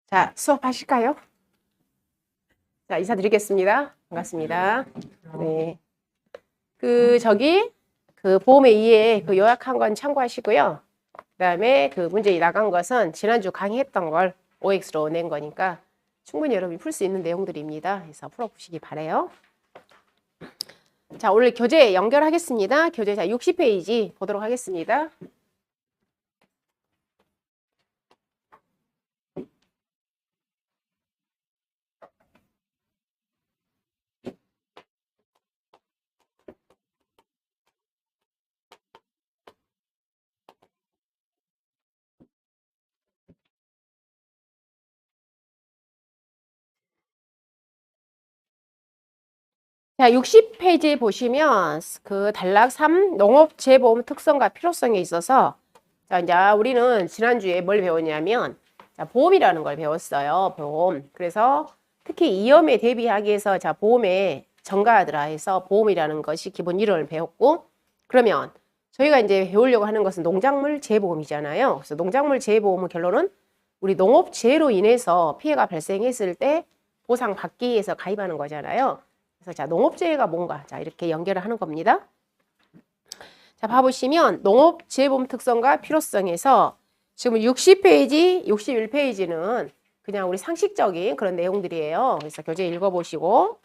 자, 수업하실까요? 자, 인사드리겠습니다. 반갑습니다. 네. 보험의 이해 요약한 건 참고하시고요. 그 다음에 문제 나간 것은 지난주 강의했던 걸 OX로 낸 거니까 충분히 여러분이 풀 수 있는 내용들입니다. 그래서 풀어보시기 바래요. 자, 오늘 교재 연결하겠습니다. 교재 60페이지 보도록 하겠습니다. 자, 60페이지 보시면 단락 3 농업재보험 특성과 필요성에 있어서 자, 이제 우리는 지난주에 뭘 배웠냐면 자, 보험이라는 걸 배웠어요. 보험. 그래서 특히 위험에 대비하기 위해서 자, 보험에 전가하더라 해서 보험이라는 것이 기본 이론을 배웠고 그러면 저희가 이제 배우려고 하는 것은 농작물 재보험이잖아요. 그래서 농작물 재보험은 결론은 우리 농업재해로 인해서 피해가 발생했을 때 보상받기 위해서 가입하는 거잖아요. 그래서 자, 농업재해가 뭔가 자, 이렇게 연결을 하는 겁니다. 자, 봐보시면 농업재해보험 특성과 필요성에서 지금 60페이지, 61페이지는 그냥 우리 상식적인 그런 내용들이에요. 그래서 교재 읽어보시고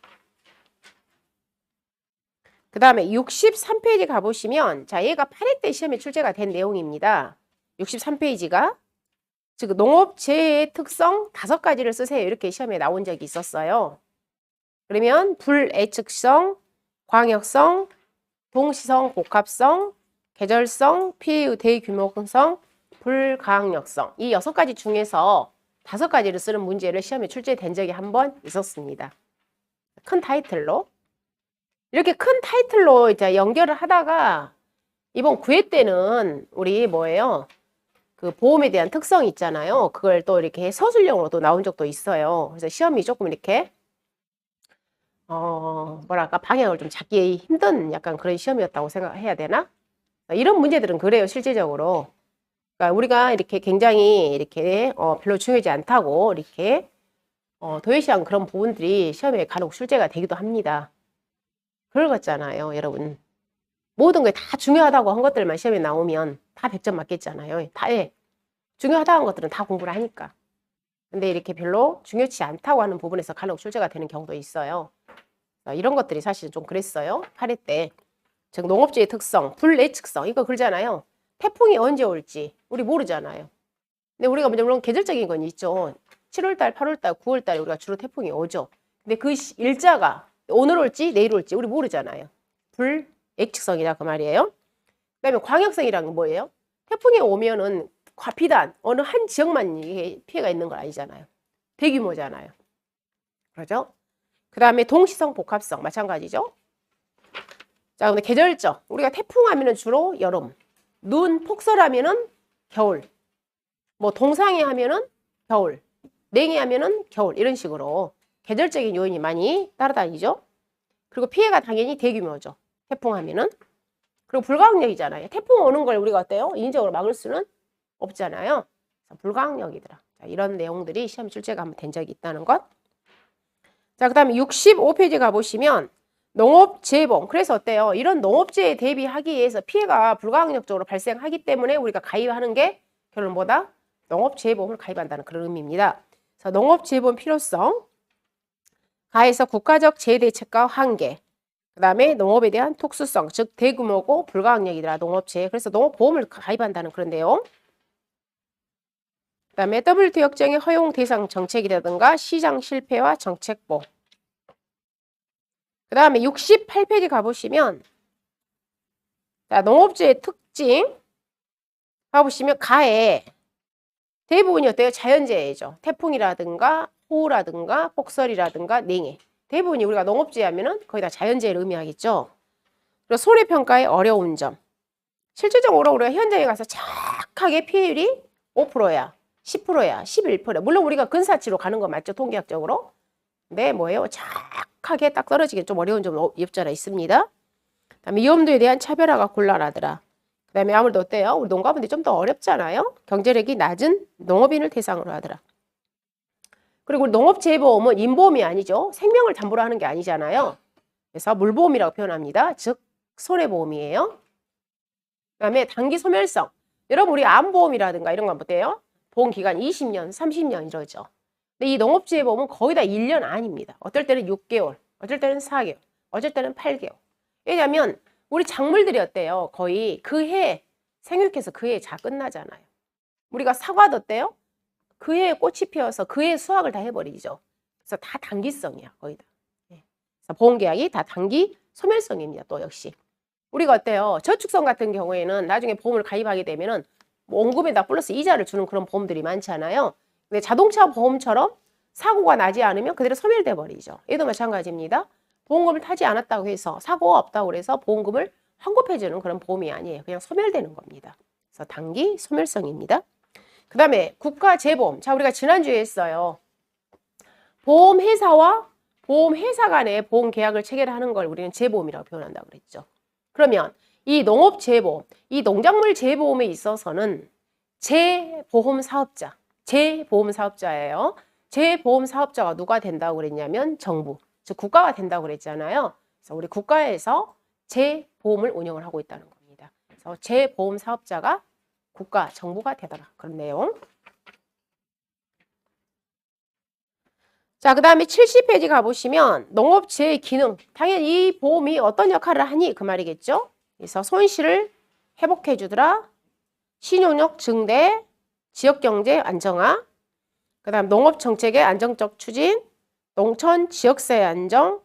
그 다음에 63페이지 가보시면 자, 얘가 8회 때 시험에 출제가 된 내용입니다. 63페이지가 지금 농업재해의 특성 5가지를 쓰세요. 이렇게 시험에 나온 적이 있었어요. 그러면 불예측성, 광역성, 동시성, 복합성, 계절성, 피해 대규모성, 불가항력성 이 6가지 중에서 5가지를 쓰는 문제를 시험에 출제된 적이 한 번 있었습니다. 큰 타이틀로 이렇게 큰 타이틀로 이제 연결을 하다가 이번 9회 때는 우리 뭐예요? 보험에 대한 특성이 있잖아요. 그걸 또 이렇게 서술형으로 또 나온 적도 있어요. 그래서 시험이 조금 이렇게 뭐랄까 방향을 좀 잡기 힘든 약간 그런 시험이었다고 생각해야 되나? 이런 문제들은 그래요, 실제적으로. 그러니까 우리가 이렇게 굉장히 이렇게 별로 중요하지 않다고 이렇게 도외시한 그런 부분들이 시험에 간혹 출제가 되기도 합니다. 그럴 것잖아요, 여러분. 모든 게 다 중요하다고 한 것들만 시험에 나오면 다 100점 맞겠잖아요. 다 중요하다고 한 것들은 다 공부를 하니까. 근데 이렇게 별로 중요치 않다고 하는 부분에서 간혹 출제가 되는 경우도 있어요. 이런 것들이 사실 좀 그랬어요. 8회 때. 즉 농업재해 특성, 불예측성 이거 그러잖아요. 태풍이 언제 올지 우리 모르잖아요. 근데 우리가 물론 계절적인 건 있죠. 7월달, 8월달, 9월달에 우리가 주로 태풍이 오죠. 근데 그 일자가 오늘 올지 내일 올지 우리 모르잖아요. 불예측성이다 그 말이에요. 그다음에 광역성이라는 건 뭐예요? 태풍이 오면은 비단 어느 한 지역만 이게 피해가 있는 건 아니잖아요. 대규모잖아요. 그렇죠? 그 다음에 동시성, 복합성 마찬가지죠. 자, 근데 계절적 우리가 태풍 하면은 주로 여름, 눈, 폭설하면은 겨울, 뭐 동상해 하면은 겨울, 냉해 하면은 겨울 이런 식으로 계절적인 요인이 많이 따라다니죠. 그리고 피해가 당연히 대규모죠. 태풍 하면은. 그리고 불가항력이잖아요. 태풍 오는 걸 우리가 어때요? 인위적으로 막을 수는 없잖아요. 불가항력이더라. 자, 이런 내용들이 시험 출제가 한번 된 적이 있다는 것. 자, 그 다음에 65페이지 가보시면 농업재해보험. 그래서 어때요? 이런 농업재해에 대비하기 위해서 피해가 불가항력적으로 발생하기 때문에 우리가 가입하는 게 결론 뭐다? 농업재해보험을 가입한다는 그런 의미입니다. 그래서 농업재해보험 필요성, 가에서 국가적 재해 대책과 한계, 그 다음에 농업에 대한 특수성, 즉 대규모고 불가항력이더라 농업재해. 그래서 농업보험을 가입한다는 그런 내용. 그 다음에 WTO 협정의 허용 대상 정책이라든가 시장 실패와 정책보. 그 다음에 68페이지 가보시면 자, 농업재해 특징 가보시면 가에 대부분이 어때요? 자연재해죠. 태풍이라든가 호우라든가 폭설이라든가 냉해. 대부분이 우리가 농업재해 하면은 거의 다 자연재해를 의미하겠죠. 그리고 손해평가의 어려운 점. 실질적으로 우리가 현장에 가서 정확하게 피해율이 5%야. 10%야. 11%야. 물론 우리가 근사치로 가는 거 맞죠? 통계학적으로. 근데 뭐예요? 정확하게 딱 떨어지기 좀 어려운 점 없지 않아 있습니다. 그다음에 위험도에 대한 차별화가 곤란하더라. 그다음에 아무래도 어때요? 우리 농가분들이 좀 더 어렵잖아요. 경제력이 낮은 농업인을 대상으로 하더라. 그리고 농업재해보험은 인보험이 아니죠. 생명을 담보로 하는 게 아니잖아요. 그래서 물보험이라고 표현합니다. 즉 손해보험이에요. 그다음에 단기 소멸성. 여러분 우리 암보험이라든가 이런 건 어때요? 보험 기간 20년, 30년 이러죠. 근데 이 농업재해보험은 거의 다 1년 아닙니다. 어떨 때는 6개월, 어쩔 때는 4개월, 어쩔 때는 8개월. 왜냐하면 우리 작물들이 어때요? 거의 그 해 생육해서 그 해 다 끝나잖아요. 우리가 사과도 어때요? 그 해에 꽃이 피어서 그 해에 수확을 다 해버리죠. 그래서 다 단기성이야, 거의 다. 그래서 보험계약이 다 단기 소멸성입니다, 또 역시. 우리가 어때요? 저축성 같은 경우에는 나중에 보험을 가입하게 되면은 원금에다 플러스 이자를 주는 그런 보험들이 많잖아요. 근데 자동차 보험처럼 사고가 나지 않으면 그대로 소멸돼 버리죠. 얘도 마찬가지입니다. 보험금을 타지 않았다고 해서 사고가 없다고 해서 보험금을 환급해주는 그런 보험이 아니에요. 그냥 소멸되는 겁니다. 그래서 단기 소멸성입니다. 그 다음에 국가재보험. 자, 우리가 지난주에 했어요. 보험회사와 보험회사 간에 보험계약을 체결하는 걸 우리는 재보험이라고 표현한다고 그랬죠. 그러면 이 농업재보험, 이 농작물 재보험에 있어서는 재보험사업자, 재보험사업자예요. 재보험사업자가 누가 된다고 그랬냐면 정부, 즉 국가가 된다고 그랬잖아요. 그래서 우리 국가에서 재보험을 운영을 하고 있다는 겁니다. 그래서 재보험사업자가 국가, 정부가 되더라. 그런 내용. 자, 그 다음에 70페이지 가보시면 농업재해 기능. 당연히 이 보험이 어떤 역할을 하니 그 말이겠죠. 그래서 손실을 회복해 주더라. 신용력 증대, 지역경제 안정화, 그 다음 농업정책의 안정적 추진, 농촌 지역사회 안정,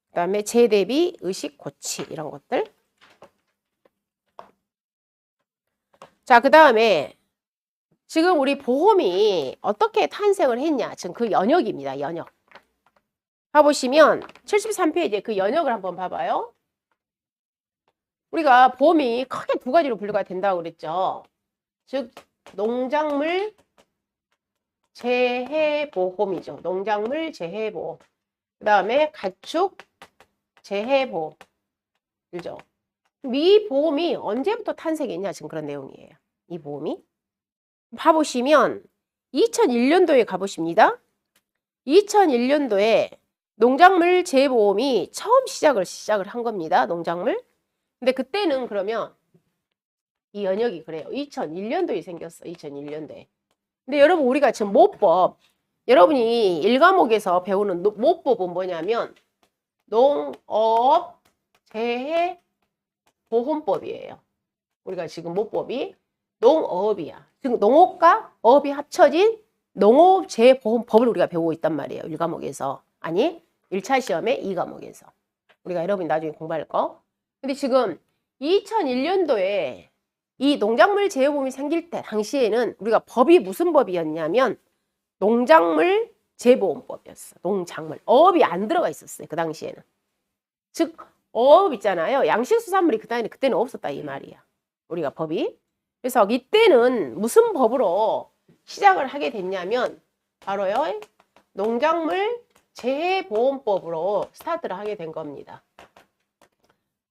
그 다음에 재해 대비 의식 고치 이런 것들. 자, 그 다음에 지금 우리 보험이 어떻게 탄생을 했냐. 지금 그 연역입니다. 연역. 봐보시면 73페이지에 그 연역을 한번 봐봐요. 우리가 보험이 크게 두 가지로 분류가 된다고 그랬죠. 즉 농작물 재해보험이죠. 농작물 재해보험. 그 다음에 가축 재해보험. 그죠? 이 보험이 언제부터 탄생했냐. 지금 그런 내용이에요. 이 보험이. 봐보시면 2001년도에 가보십니다. 2001년도에 농작물 재보험이 처음 시작을 한 겁니다. 농작물. 근데 그때는 그러면 이 연역이 그래요. 2001년도에 생겼어. 2001년도에. 근데 여러분 우리가 지금 모법, 여러분이 1과목에서 배우는 모법은 뭐냐면 농업재해보험법이에요. 우리가 지금 모법이 농업이야. 즉 농업과 어업이 합쳐진 농업재해보험법을 우리가 배우고 있단 말이에요. 1과목에서. 아니 1차 시험에 2과목에서. 우리가 여러분이 나중에 공부할 거. 근데 지금 2001년도에 이 농작물 재해보험이 생길 때 당시에는 우리가 법이 무슨 법이었냐면 농작물 재보험법이었어. 농작물. 어업이 안 들어가 있었어요. 그 당시에는. 즉 어업 있잖아요. 양식수산물이 그때는 없었다 이 말이야. 우리가 법이. 그래서 이때는 무슨 법으로 시작을 하게 됐냐면 바로요. 농작물 재해보험법으로 스타트를 하게 된 겁니다.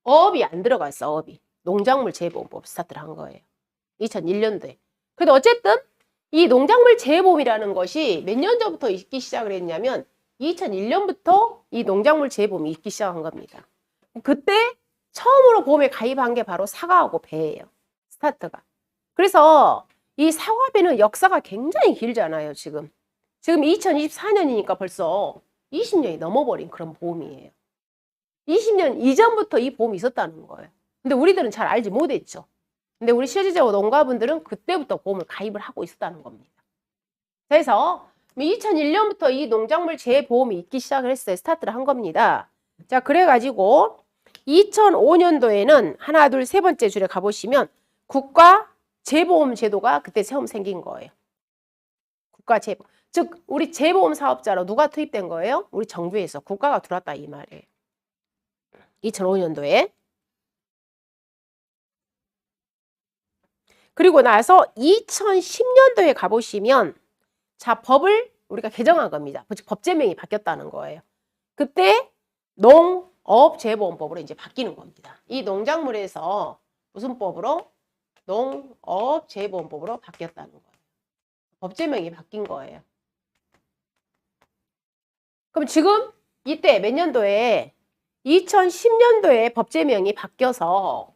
어업이 안 들어갔어. 어업이. 농작물 재해보험법 스타트를 한 거예요. 2001년도에. 근데 어쨌든 이 농작물 재해보험이라는 것이 몇 년 전부터 있기 시작을 했냐면 2001년부터 이 농작물 재해보험이 있기 시작한 겁니다. 그때 처음으로 보험에 가입한 게 바로 사과하고 배예요. 스타트가. 그래서 이 사과배는 역사가 굉장히 길잖아요. 지금 2024년이니까 벌써 20년이 넘어버린 그런 보험이에요. 20년 이전부터 이 보험이 있었다는 거예요. 근데 우리들은 잘 알지 못했죠. 근데 우리 실질적으로 농가분들은 그때부터 보험을 가입을 하고 있었다는 겁니다. 그래서 2001년부터 이 농작물 재보험이 있기 시작을 했어요. 스타트를 한 겁니다. 자, 그래가지고 2005년도에는 하나, 둘, 세 번째 줄에 가보시면 국가 재보험 제도가 그때 처음 생긴 거예요. 국가 재보험. 즉 우리 재보험 사업자로 누가 투입된 거예요? 우리 정부에서 국가가 들어왔다 이 말이에요. 2005년도에. 그리고 나서 2010년도에 가보시면 자 법을 우리가 개정한 겁니다. 즉 법제명이 바뀌었다는 거예요. 그때 농업재해보험법으로 이제 바뀌는 겁니다. 이 농작물에서 무슨 법으로? 농업재해보험법으로 바뀌었다는 거예요. 법제명이 바뀐 거예요. 그럼 지금 이때 몇 년도에 2010년도에 법제명이 바뀌어서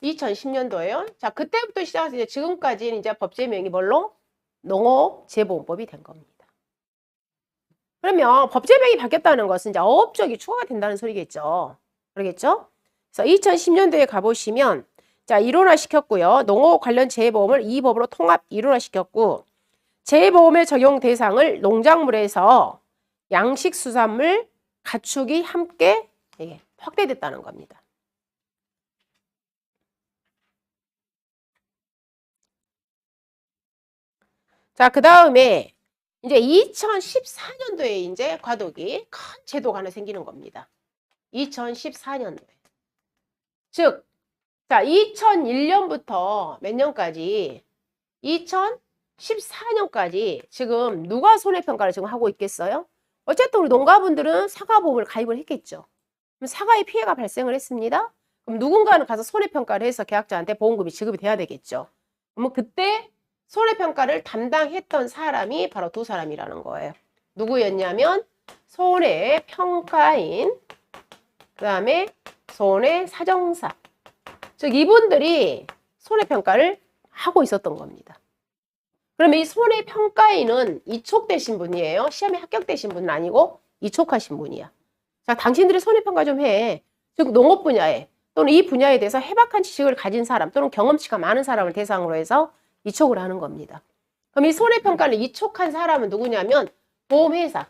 2010년도에요. 자, 그때부터 시작해서 이제 지금까지는 이제 법제명이 뭘로? 농업재보험법이 된 겁니다. 그러면 법제명이 바뀌었다는 것은 이제 어업적이 추가가 된다는 소리겠죠. 그러겠죠? 그래서 2010년도에 가보시면 자, 일원화 시켰고요. 농업 관련 재보험을 이 법으로 통합 일원화 시켰고 재보험의 적용 대상을 농작물에서 양식수산물, 가축이 함께 확대됐다는 겁니다. 자, 그 다음에 이제 2014년도에 이제 과도기 큰 제도가 하나 생기는 겁니다. 2014년도에. 즉, 자, 2001년부터 몇 년까지? 2014년까지 지금 누가 손해평가를 지금 하고 있겠어요? 어쨌든 우리 농가분들은 사과보험을 가입을 했겠죠. 그럼 사과에 피해가 발생을 했습니다. 그럼 누군가는 가서 손해평가를 해서 계약자한테 보험금이 지급이 돼야 되겠죠. 그러면 그때 손해평가를 담당했던 사람이 바로 두 사람이라는 거예요. 누구였냐면 손해평가인, 그 다음에 손해사정사. 즉 이분들이 손해평가를 하고 있었던 겁니다. 그러면 이 손해평가인은 이촉되신 분이에요. 시험에 합격되신 분은 아니고 이촉하신 분이야. 자, 당신들이 손해평가 좀 해. 즉 농업 분야에 또는 이 분야에 대해서 해박한 지식을 가진 사람 또는 경험치가 많은 사람을 대상으로 해서 이촉을 하는 겁니다. 그럼 이 손해평가를 이촉한 사람은 누구냐면 보험회사,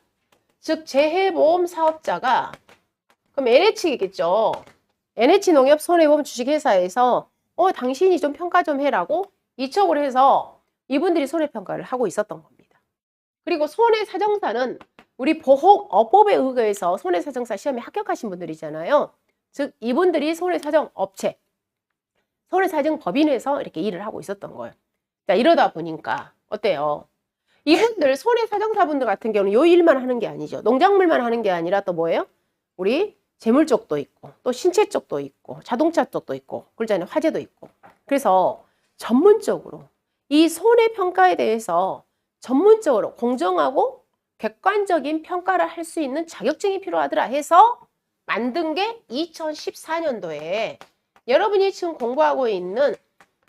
즉 재해보험 사업자가 그럼 NH겠죠. NH농협 손해보험 주식회사에서 당신이 좀 평가 좀 해라고 이촉을 해서 이분들이 손해평가를 하고 있었던 겁니다. 그리고 손해사정사는 우리 보험업법에 의거해서 손해사정사 시험에 합격하신 분들이잖아요. 즉 이분들이 손해사정업체, 손해사정법인에서 이렇게 일을 하고 있었던 거예요. 자, 이러다 보니까 어때요? 이분들 손해사정사분들 같은 경우는 요 일만 하는 게 아니죠. 농작물만 하는 게 아니라 또 뭐예요? 우리 재물 쪽도 있고 또 신체 쪽도 있고 자동차 쪽도 있고 그러잖아요. 화재도 있고. 그래서 전문적으로 이 손해평가에 대해서 전문적으로 공정하고 객관적인 평가를 할 수 있는 자격증이 필요하더라 해서 만든 게 2014년도에 여러분이 지금 공부하고 있는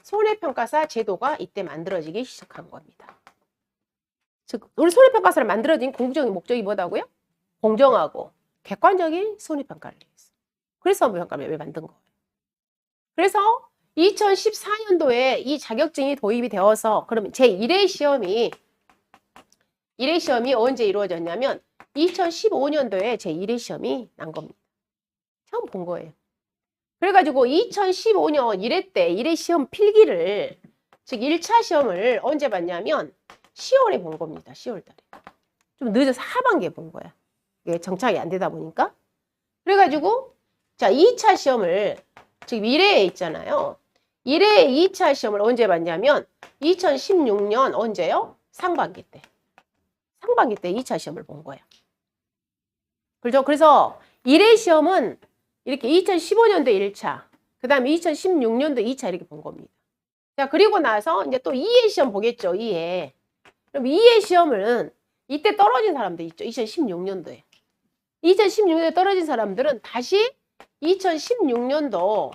손해평가사 제도가 이때 만들어지기 시작한 겁니다. 즉 우리 손해평가사를 만들어진 궁극적인 목적이 뭐다고요? 공정하고 객관적인 손해평가를 위해서. 그래서 손해평가를 왜 만든 거예요? 그래서 2014년도에 이 자격증이 도입이 되어서 그러면 제1회 시험이 언제 이루어졌냐면 2015년도에 제1회 시험이 난 겁니다. 처음 본 거예요. 그래가지고 2015년 1회 때 1회 시험 필기를 즉 1차 시험을 언제 봤냐면 10월에 본 겁니다. 10월 달에. 좀 늦어서 하반기에 본 거야. 이게 정착이 안 되다 보니까. 그래가지고 자 2차 시험을 즉 1회에 있잖아요. 1회 2차 시험을 언제 봤냐면 2016년 언제요? 상반기 때. 상반기 때 2차 시험을 본 거야. 그렇죠? 그래서 1회 시험은 이렇게 2015년도 1차, 그 다음에 2016년도 2차 이렇게 본 겁니다. 자, 그리고 나서 이제 또 2회 시험 보겠죠, 2회. 그럼 2회 시험은 이때 떨어진 사람들 있죠, 2016년도에. 2016년도에 떨어진 사람들은 다시 2016년도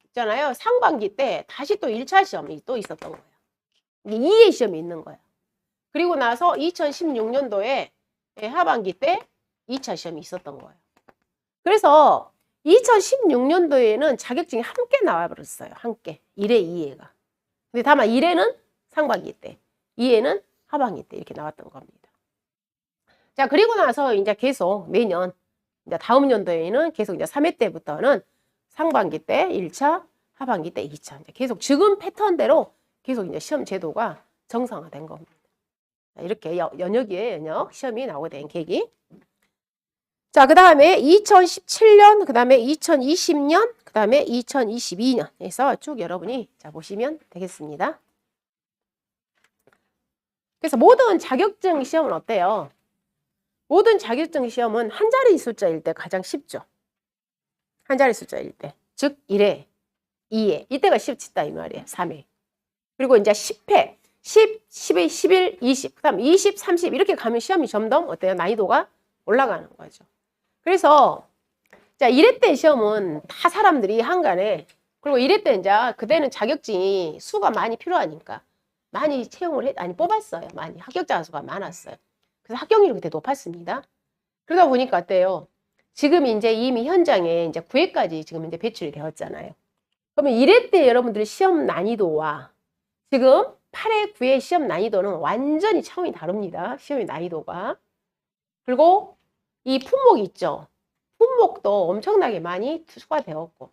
있잖아요, 상반기 때 다시 또 1차 시험이 또 있었던 거예요. 이게 2회 시험이 있는 거예요. 그리고 나서 2016년도에 하반기 때 2차 시험이 있었던 거예요. 그래서 2016년도에는 자격증이 함께 나와버렸어요. 함께. 1회, 2회가. 근데 다만 1회는 상반기 때, 2회는 하반기 때 이렇게 나왔던 겁니다. 자, 그리고 나서 이제 계속 매년, 이제 다음 연도에는 계속 이제 3회 때부터는 상반기 때 1차, 하반기 때 2차. 이제 계속 지금 패턴대로 계속 이제 시험 제도가 정상화된 겁니다. 이렇게 연역에 연역 시험이 나오게 된 계기. 자, 그 다음에 2017년, 그 다음에 2020년, 그 다음에 2022년에서 쭉 여러분이 자 보시면 되겠습니다. 그래서 모든 자격증 시험은 어때요? 모든 자격증 시험은 한 자리 숫자일 때 가장 쉽죠. 한 자리 숫자일 때. 즉 1회, 2회. 이때가 쉽다 이 말이에요. 3회. 그리고 이제 10회. 10, 11, 11, 20. 그 다음 20, 30 이렇게 가면 시험이 점점 어때요? 난이도가 올라가는 거죠. 그래서 자, 1회 때 시험은 다 사람들이 한간에, 그리고 1회 때 이제 그때는 자격증이 수가 많이 필요하니까 많이 아니 뽑았어요. 많이 합격자 수가 많았어요. 그래서 합격률이 그때 높았습니다. 그러다 보니까 어때요? 지금 이제 이미 현장에 이제 9회까지 지금 이제 배출이 되었잖아요. 그러면 1회 때 여러분들의 시험 난이도와 지금 8회, 9회 시험 난이도는 완전히 차원이 다릅니다. 시험의 난이도가. 그리고 이 품목이 있죠. 품목도 엄청나게 많이 투수가 되었고.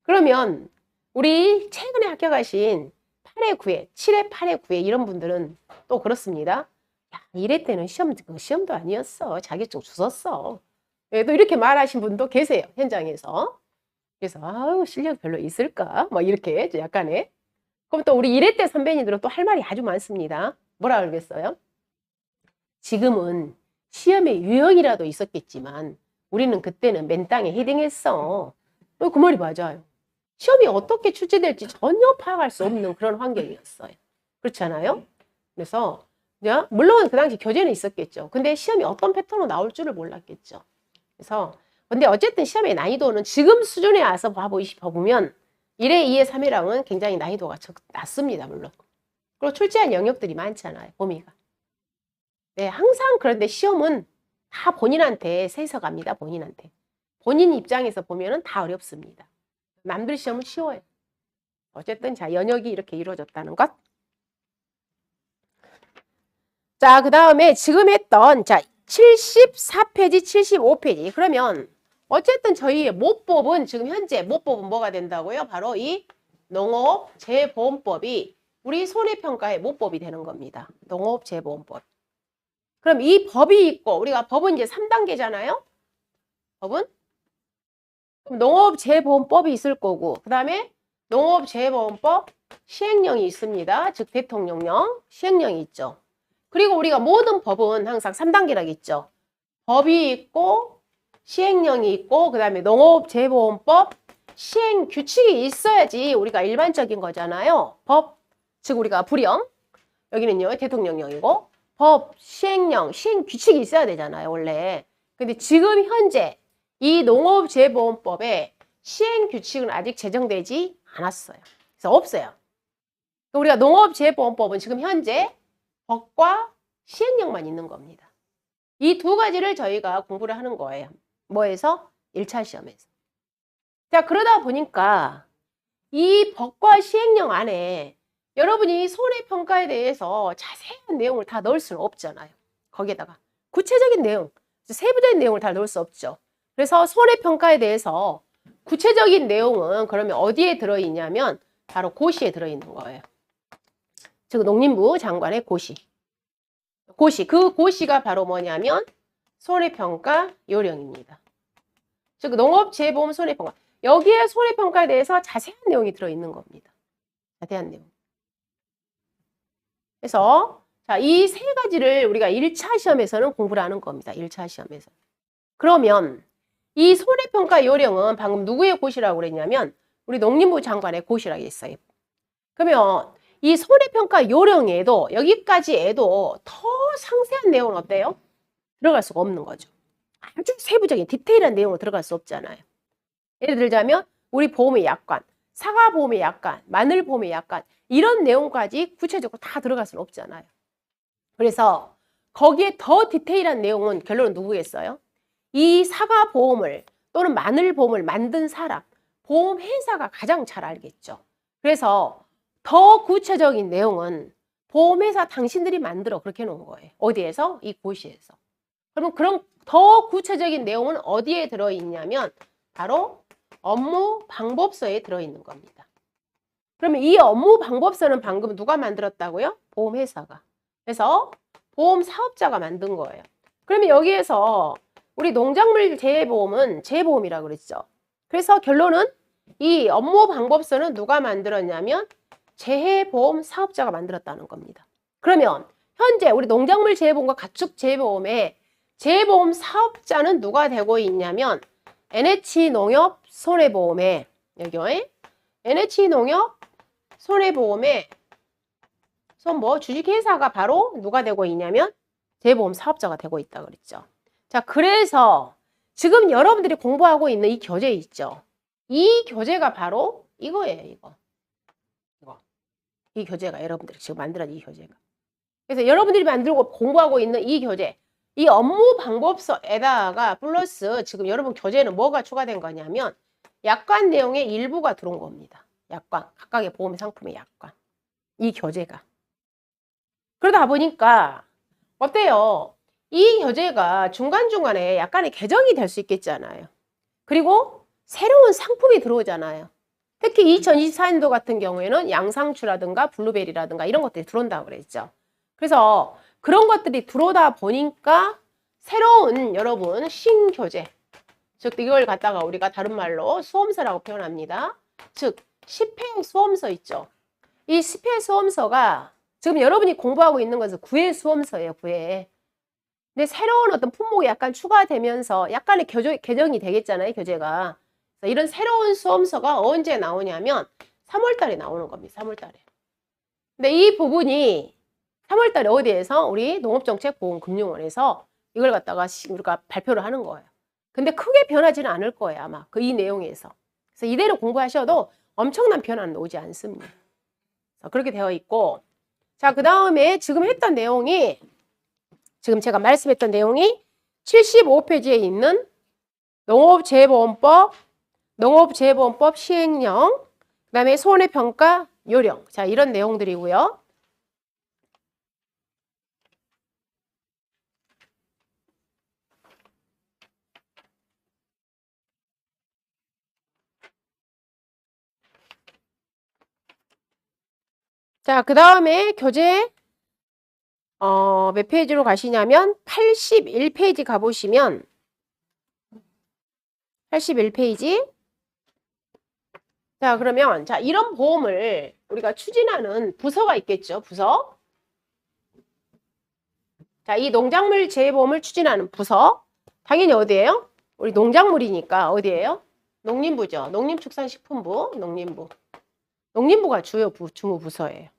그러면 우리 최근에 합격하신 8회, 9회, 7회, 8회, 9회 이런 분들은 또 그렇습니다. 야, 1회 때는 시험도 아니었어. 자격증 주웠어. 예, 또 이렇게 말하신 분도 계세요. 현장에서. 그래서 아우 실력 별로 있을까? 뭐 이렇게 약간의. 그럼 또 우리 1회 때 선배님들은 또 할 말이 아주 많습니다. 뭐라 그러겠어요? 지금은 시험에 유형이라도 있었겠지만 우리는 그때는 맨땅에 헤딩했어. 그 말이 맞아요. 시험이 어떻게 출제될지 전혀 파악할 수 없는 그런 환경이었어요. 그렇잖아요? 그래서 물론 그 당시 교재는 있었겠죠. 근데 시험이 어떤 패턴으로 나올 줄을 몰랐겠죠. 그래서 근데 어쨌든 시험의 난이도는 지금 수준에 와서 봐보면 1회, 2회, 3회랑은 굉장히 난이도가 낮습니다. 물론. 그리고 출제한 영역들이 많잖아요. 범위가. 네, 항상 그런데 시험은 다 본인한테 세서 갑니다. 본인한테. 본인 입장에서 보면은 다 어렵습니다. 남들 시험은 쉬워요. 어쨌든 자, 연역이 이렇게 이루어졌다는 것. 자, 그 다음에 지금 했던 자 74페이지, 75페이지. 그러면 어쨌든 저희 모법은 지금 현재 모법은 뭐가 된다고요? 바로 이 농업재보험법이 우리 손해평가의 모법이 되는 겁니다. 농업재보험법. 그럼 이 법이 있고 우리가 법은 이제 3단계잖아요. 법은 농업재보험법이 있을 거고 그 다음에 농업재보험법 시행령이 있습니다. 즉 대통령령 시행령이 있죠. 그리고 우리가 모든 법은 항상 3단계라고 있죠. 법이 있고 시행령이 있고 그 다음에 농업재보험법 시행규칙이 있어야지 우리가 일반적인 거잖아요. 법, 즉 우리가 불령, 여기는요 대통령령이고 법, 시행령, 시행규칙이 있어야 되잖아요. 원래. 근데 지금 현재 이 농업재보험법에 시행규칙은 아직 제정되지 않았어요. 그래서 없어요. 우리가 농업재보험법은 지금 현재 법과 시행령만 있는 겁니다. 이 두 가지를 저희가 공부를 하는 거예요. 뭐에서? 1차 시험에서. 자, 그러다 보니까 이 법과 시행령 안에 여러분이 손해평가에 대해서 자세한 내용을 다 넣을 수는 없잖아요. 거기에다가 구체적인 내용, 세부적인 내용을 다 넣을 수 없죠. 그래서 손해평가에 대해서 구체적인 내용은 그러면 어디에 들어있냐면 바로 고시에 들어있는 거예요. 즉 농림부 장관의 고시. 그 고시가 바로 뭐냐면 손해평가 요령입니다. 즉 농업재보험 손해평가. 여기에 손해평가에 대해서 자세한 내용이 들어있는 겁니다. 자세한 내용. 그래서 자, 이 세 가지를 우리가 1차 시험에서는 공부를 하는 겁니다. 1차 시험에서. 그러면 이 손해평가 요령은 방금 누구의 고시라고 그랬냐면 우리 농림부 장관의 고시라고 했어요. 그러면 이 손해평가 요령에도 여기까지에도 더 상세한 내용은 어때요? 들어갈 수가 없는 거죠. 아주 세부적인 디테일한 내용으로 들어갈 수 없잖아요. 예를 들자면 우리 보험의 약관, 사과 보험의 약관, 마늘 보험의 약관 이런 내용까지 구체적으로 다 들어갈 수는 없잖아요. 그래서 거기에 더 디테일한 내용은 결론은 누구겠어요? 이 사과 보험을 또는 마늘 보험을 만든 사람, 보험 회사가 가장 잘 알겠죠. 그래서 더 구체적인 내용은 보험회사 당신들이 만들어 그렇게 해놓은 거예요. 어디에서? 이 고시에서. 그럼 더 구체적인 내용은 어디에 들어있냐면 바로 업무 방법서에 들어있는 겁니다. 그러면 이 업무 방법서는 방금 누가 만들었다고요? 보험회사가. 그래서 보험 사업자가 만든 거예요. 그러면 여기에서 우리 농작물 재보험은 재보험이라고 그랬죠. 그래서 결론은 이 업무 방법서는 누가 만들었냐면 재해보험 사업자가 만들었다는 겁니다. 그러면 현재 우리 농작물 재보험과 가축 재보험의 재보험 사업자는 누가 되고 있냐면 NH농협 손해보험에 여기 NH농협 손해보험에 주식회사가 바로 누가 되고 있냐면 재보험 사업자가 되고 있다고 그랬죠. 자, 그래서 지금 여러분들이 공부하고 있는 이 교재 있죠. 이 교재가 바로 이거예요, 이거. 이 교재가 여러분들이 지금 만들어진 이 교재가. 그래서 여러분들이 만들고 공부하고 있는 이 교재, 이 업무 방법서에다가 플러스 지금 여러분 교재는 뭐가 추가된 거냐면 약관 내용의 일부가 들어온 겁니다. 약관, 각각의 보험 상품의 약관. 이 교재가. 그러다 보니까 어때요? 이 교재가 중간중간에 약간의 개정이 될 수 있겠잖아요. 그리고 새로운 상품이 들어오잖아요. 특히 2024년도 같은 경우에는 양상추라든가 블루베리라든가 이런 것들이 들어온다고 그랬죠. 그래서 그런 것들이 들어오다 보니까 새로운 여러분 신교재, 즉 이걸 갖다가 우리가 다른 말로 수험서라고 표현합니다. 즉 10회 수험서 있죠. 이 10회 수험서가 지금 여러분이 공부하고 있는 것은 9회 수험서예요. 9회. 근데 새로운 어떤 품목이 약간 추가되면서 약간의 개정이 되겠잖아요. 교재가. 이런 새로운 수험서가 언제 나오냐면 3월 달에 나오는 겁니다. 3월 달에. 근데 이 부분이 3월 달에 어디에서? 우리 농업정책보험금융원에서 이걸 갖다가 우리가 발표를 하는 거예요. 근데 크게 변하지는 않을 거예요. 아마 그 이 내용에서. 그래서 이대로 공부하셔도 엄청난 변화는 오지 않습니다. 그렇게 되어 있고, 자, 그 다음에 지금 했던 내용이, 지금 제가 말씀했던 내용이 75페이지에 있는 농업재보험법, 농업재보험법 시행령, 그 다음에 손해평가 요령. 자, 이런 내용들이고요. 자, 그 다음에 교재 몇 페이지로 가시냐면 81페이지 가보시면 81페이지. 자, 그러면 자, 이런 보험을 우리가 추진하는 부서가 있겠죠. 부서. 자, 이 농작물 재보험을 추진하는 부서. 당연히 어디예요? 우리 농작물이니까 어디예요? 농림부죠. 농림축산식품부, 농림부. 농림부가 주무 부서예요.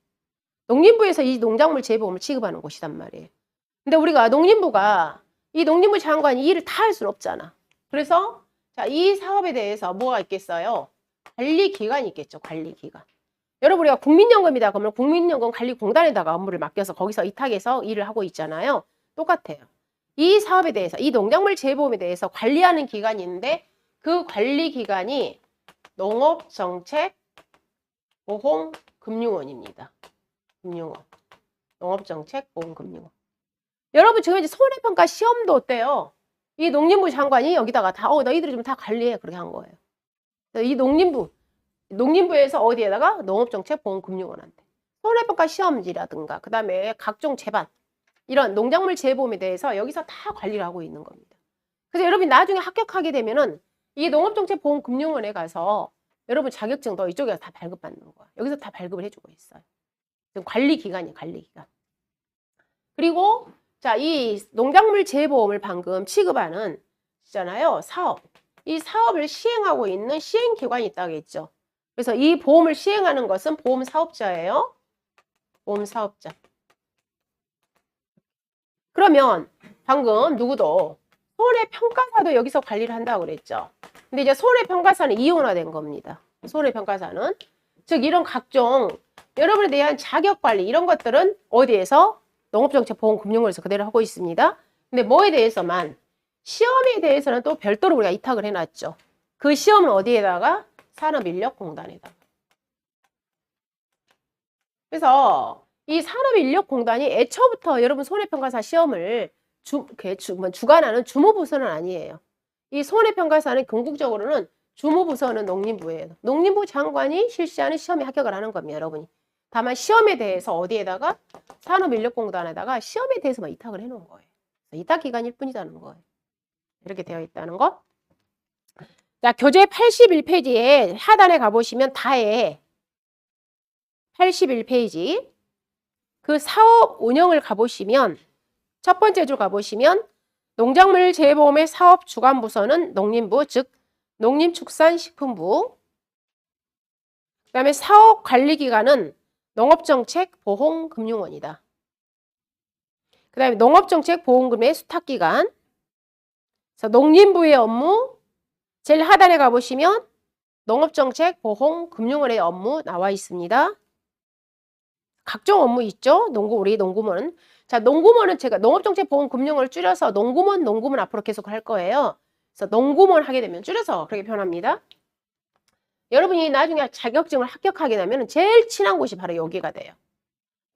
농림부에서 이 농작물 재보험을 취급하는 곳이란 말이에요. 근데 우리가 농림부가 이 농림부 장관이 일을 다 할 수는 없잖아. 그래서 자, 이 사업에 대해서 뭐가 있겠어요? 관리기관이 있겠죠. 관리기관. 여러분 우리가 국민연금이다 그러면 국민연금관리공단에다가 업무를 맡겨서 거기서 위탁해서 일을 하고 있잖아요. 똑같아요. 이 사업에 대해서 이 농작물 재보험에 대해서 관리하는 기관이 있는데 그 관리기관이 농업정책보험금융원입니다. 금융원. 농업정책보험금융원. 여러분 지금 이제 손해평가 시험도 어때요? 이 농림부 장관이 여기다가 다 너희들이 좀 다 관리해 그렇게 한 거예요. 이 농림부에서 어디에다가 농업정책보험금융원한테 손해평가 시험지라든가 그 다음에 각종 재반 이런 농작물 재보험에 대해서 여기서 다 관리를 하고 있는 겁니다. 그래서 여러분이 나중에 합격하게 되면은 이 농업정책보험금융원에 가서 여러분 자격증도 이쪽에서 다 발급받는 거야. 여기서 다 발급을 해주고 있어요. 관리기관이에요. 관리기관. 그리고 자, 이 농작물 재보험을 방금 취급하는 있잖아요. 사업. 이 사업을 시행하고 있는 시행기관이 있다고 했죠. 그래서 이 보험을 시행하는 것은 보험사업자예요. 보험사업자. 그러면 방금 누구도 손해평가사도 여기서 관리를 한다고 그랬죠. 근데 이제 손해평가사는 이원화된 겁니다. 손해평가사는. 즉 이런 각종 여러분에 대한 자격관리 이런 것들은 어디에서? 농업정책보험금융원에서 그대로 하고 있습니다. 근데 뭐에 대해서만? 시험에 대해서는 또 별도로 우리가 위탁을 해놨죠. 그 시험은 어디에다가? 산업인력공단에다가. 그래서 이 산업인력공단이 애초부터 여러분 손해평가사 시험을 주관하는 주무부서는 아니에요. 이 손해평가사는 궁극적으로는 주무부서는 농림부예요. 농림부 장관이 실시하는 시험에 합격을 하는 겁니다. 여러분이. 다만 시험에 대해서 어디에다가? 산업인력공단에다가 시험에 대해서만 위탁을 해놓은 거예요. 위탁기관일 뿐이라는 거예요. 이렇게 되어 있다는 거. 자, 교재 81페이지에 하단에 가보시면 다에 81페이지 그 사업 운영을 가보시면 첫 번째 줄 가보시면 농작물 재보험의 사업 주관 부서는 농림부, 즉 농림축산식품부. 그 다음에 사업 관리기관은 농업정책보험금융원이다. 그 다음에 농업정책보험금의 수탁기관, 그래서 농림부의 업무, 제일 하단에 가보시면 농업정책, 보험, 금융원의 업무 나와 있습니다. 각종 업무 있죠? 우리 농구먼. 자, 농구먼은 제가 농업정책, 보험, 금융을 줄여서 농구먼 앞으로 계속 할 거예요. 그래서 농구먼 하게 되면 줄여서 그렇게 표현합니다. 여러분이 나중에 자격증을 합격하게 되면 제일 친한 곳이 바로 여기가 돼요.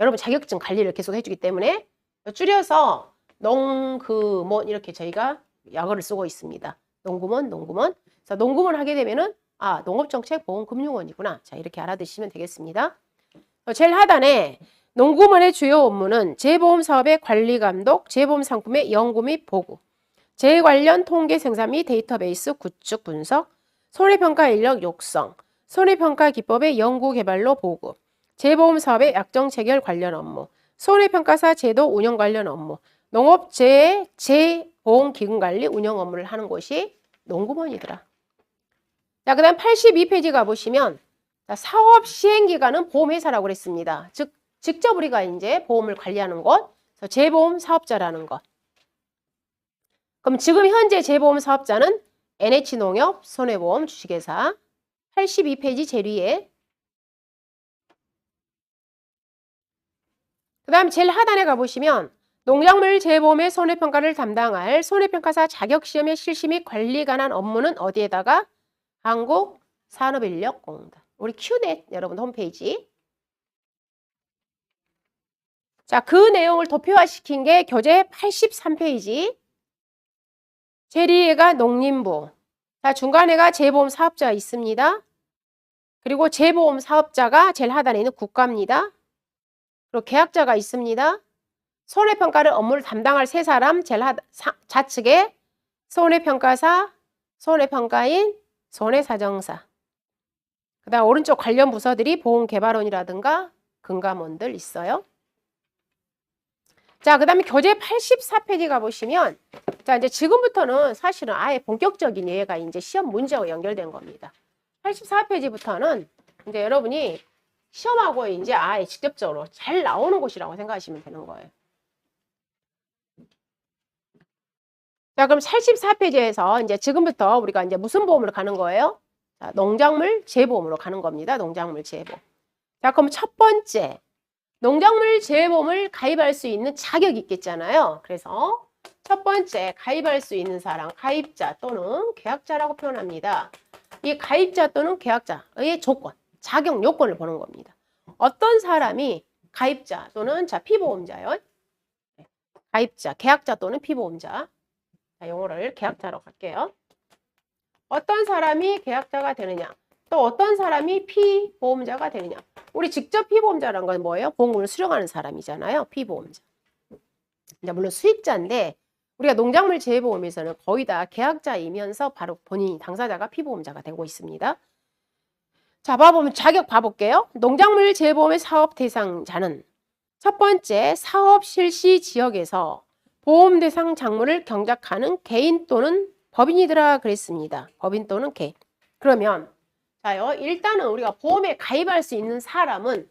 여러분 자격증 관리를 계속 해주기 때문에 줄여서 농그먼 이렇게 저희가 약어를 쓰고 있습니다. 농구먼. 그래서 농구먼 하게 되면은 농업정책, 보험, 금융원이구나. 자, 이렇게 알아두시면 되겠습니다. 제일 하단에 농구먼의 주요 업무는 재보험 사업의 관리 감독, 재보험 상품의 연구 및 보고, 재해 관련 통계 생산 및 데이터베이스 구축 분석, 손해평가 인력 육성, 손해평가 기법의 연구 개발로 보급, 재보험 사업의 약정 체결 관련 업무, 손해평가사 제도 운영 관련 업무, 농업재해 재보험기금 관리 운영 업무를 하는 곳이 농구먼이더라. 자, 그 다음 82페이지 가보시면 사업 시행기관은 보험회사라고 그랬습니다. 즉, 직접 우리가 이제 보험을 관리하는 곳, 그래서 재보험 사업자라는 것. 그럼 지금 현재 재보험 사업자는 NH농협, 손해보험, 주식회사. 82페이지 제일 위에. 그 다음 제일 하단에 가보시면 농작물 재보험의 손해평가를 담당할 손해평가사 자격시험의 실시 및 관리 관한 업무는 어디에다가? 한국산업인력공단. 우리 큐넷 여러분 홈페이지. 자, 그 내용을 도표화시킨 게 교재 83페이지. 제일 위에가 농림부. 자, 중간에가 재보험 사업자가 있습니다. 그리고 재보험 사업자가 제일 하단에 있는 국가입니다. 그리고 계약자가 있습니다. 손해평가를 업무를 담당할 세 사람, 제일 좌측에 손해평가사, 손해평가인, 손해사정사. 그 다음 오른쪽 관련 부서들이 보험개발원이라든가 금감원들 있어요. 자, 그 다음에 교재 84페이지 가보시면, 자, 이제 지금부터는 사실은 아예 본격적인 예가 이제 시험 문제와 연결된 겁니다. 84페이지부터는 이제 여러분이 시험하고 이제 아예 직접적으로 잘 나오는 곳이라고 생각하시면 되는 거예요. 자, 그럼 84페이지에서 이제 지금부터 우리가 이제 무슨 보험으로 가는 거예요? 자, 농작물 재보험으로 가는 겁니다. 농작물 재보험. 자, 그럼 첫 번째. 농작물 재보험을 가입할 수 있는 자격이 있겠잖아요. 그래서 첫 번째 가입할 수 있는 사람, 가입자 또는 계약자라고 표현합니다. 이 가입자 또는 계약자의 조건, 자격 요건을 보는 겁니다. 어떤 사람이 가입자 또는 피보험자요. 가입자, 계약자 또는 피보험자. 자, 용어를 계약자로 갈게요. 어떤 사람이 계약자가 되느냐. 또 어떤 사람이 피보험자가 되느냐. 우리 직접 피보험자라는 건 뭐예요? 보험금을 수령하는 사람이잖아요. 피보험자. 이제 물론 수익자인데 우리가 농작물 재보험에서는 거의 다 계약자이면서 바로 본인이 당사자가 피보험자가 되고 있습니다. 자, 자격 봐볼게요. 농작물 재보험의 사업 대상자는 첫 번째 사업 실시 지역에서 보험 대상 작물을 경작하는 개인 또는 법인이더라 그랬습니다. 법인 또는 개인. 그러면 자요, 일단은 우리가 보험에 가입할 수 있는 사람은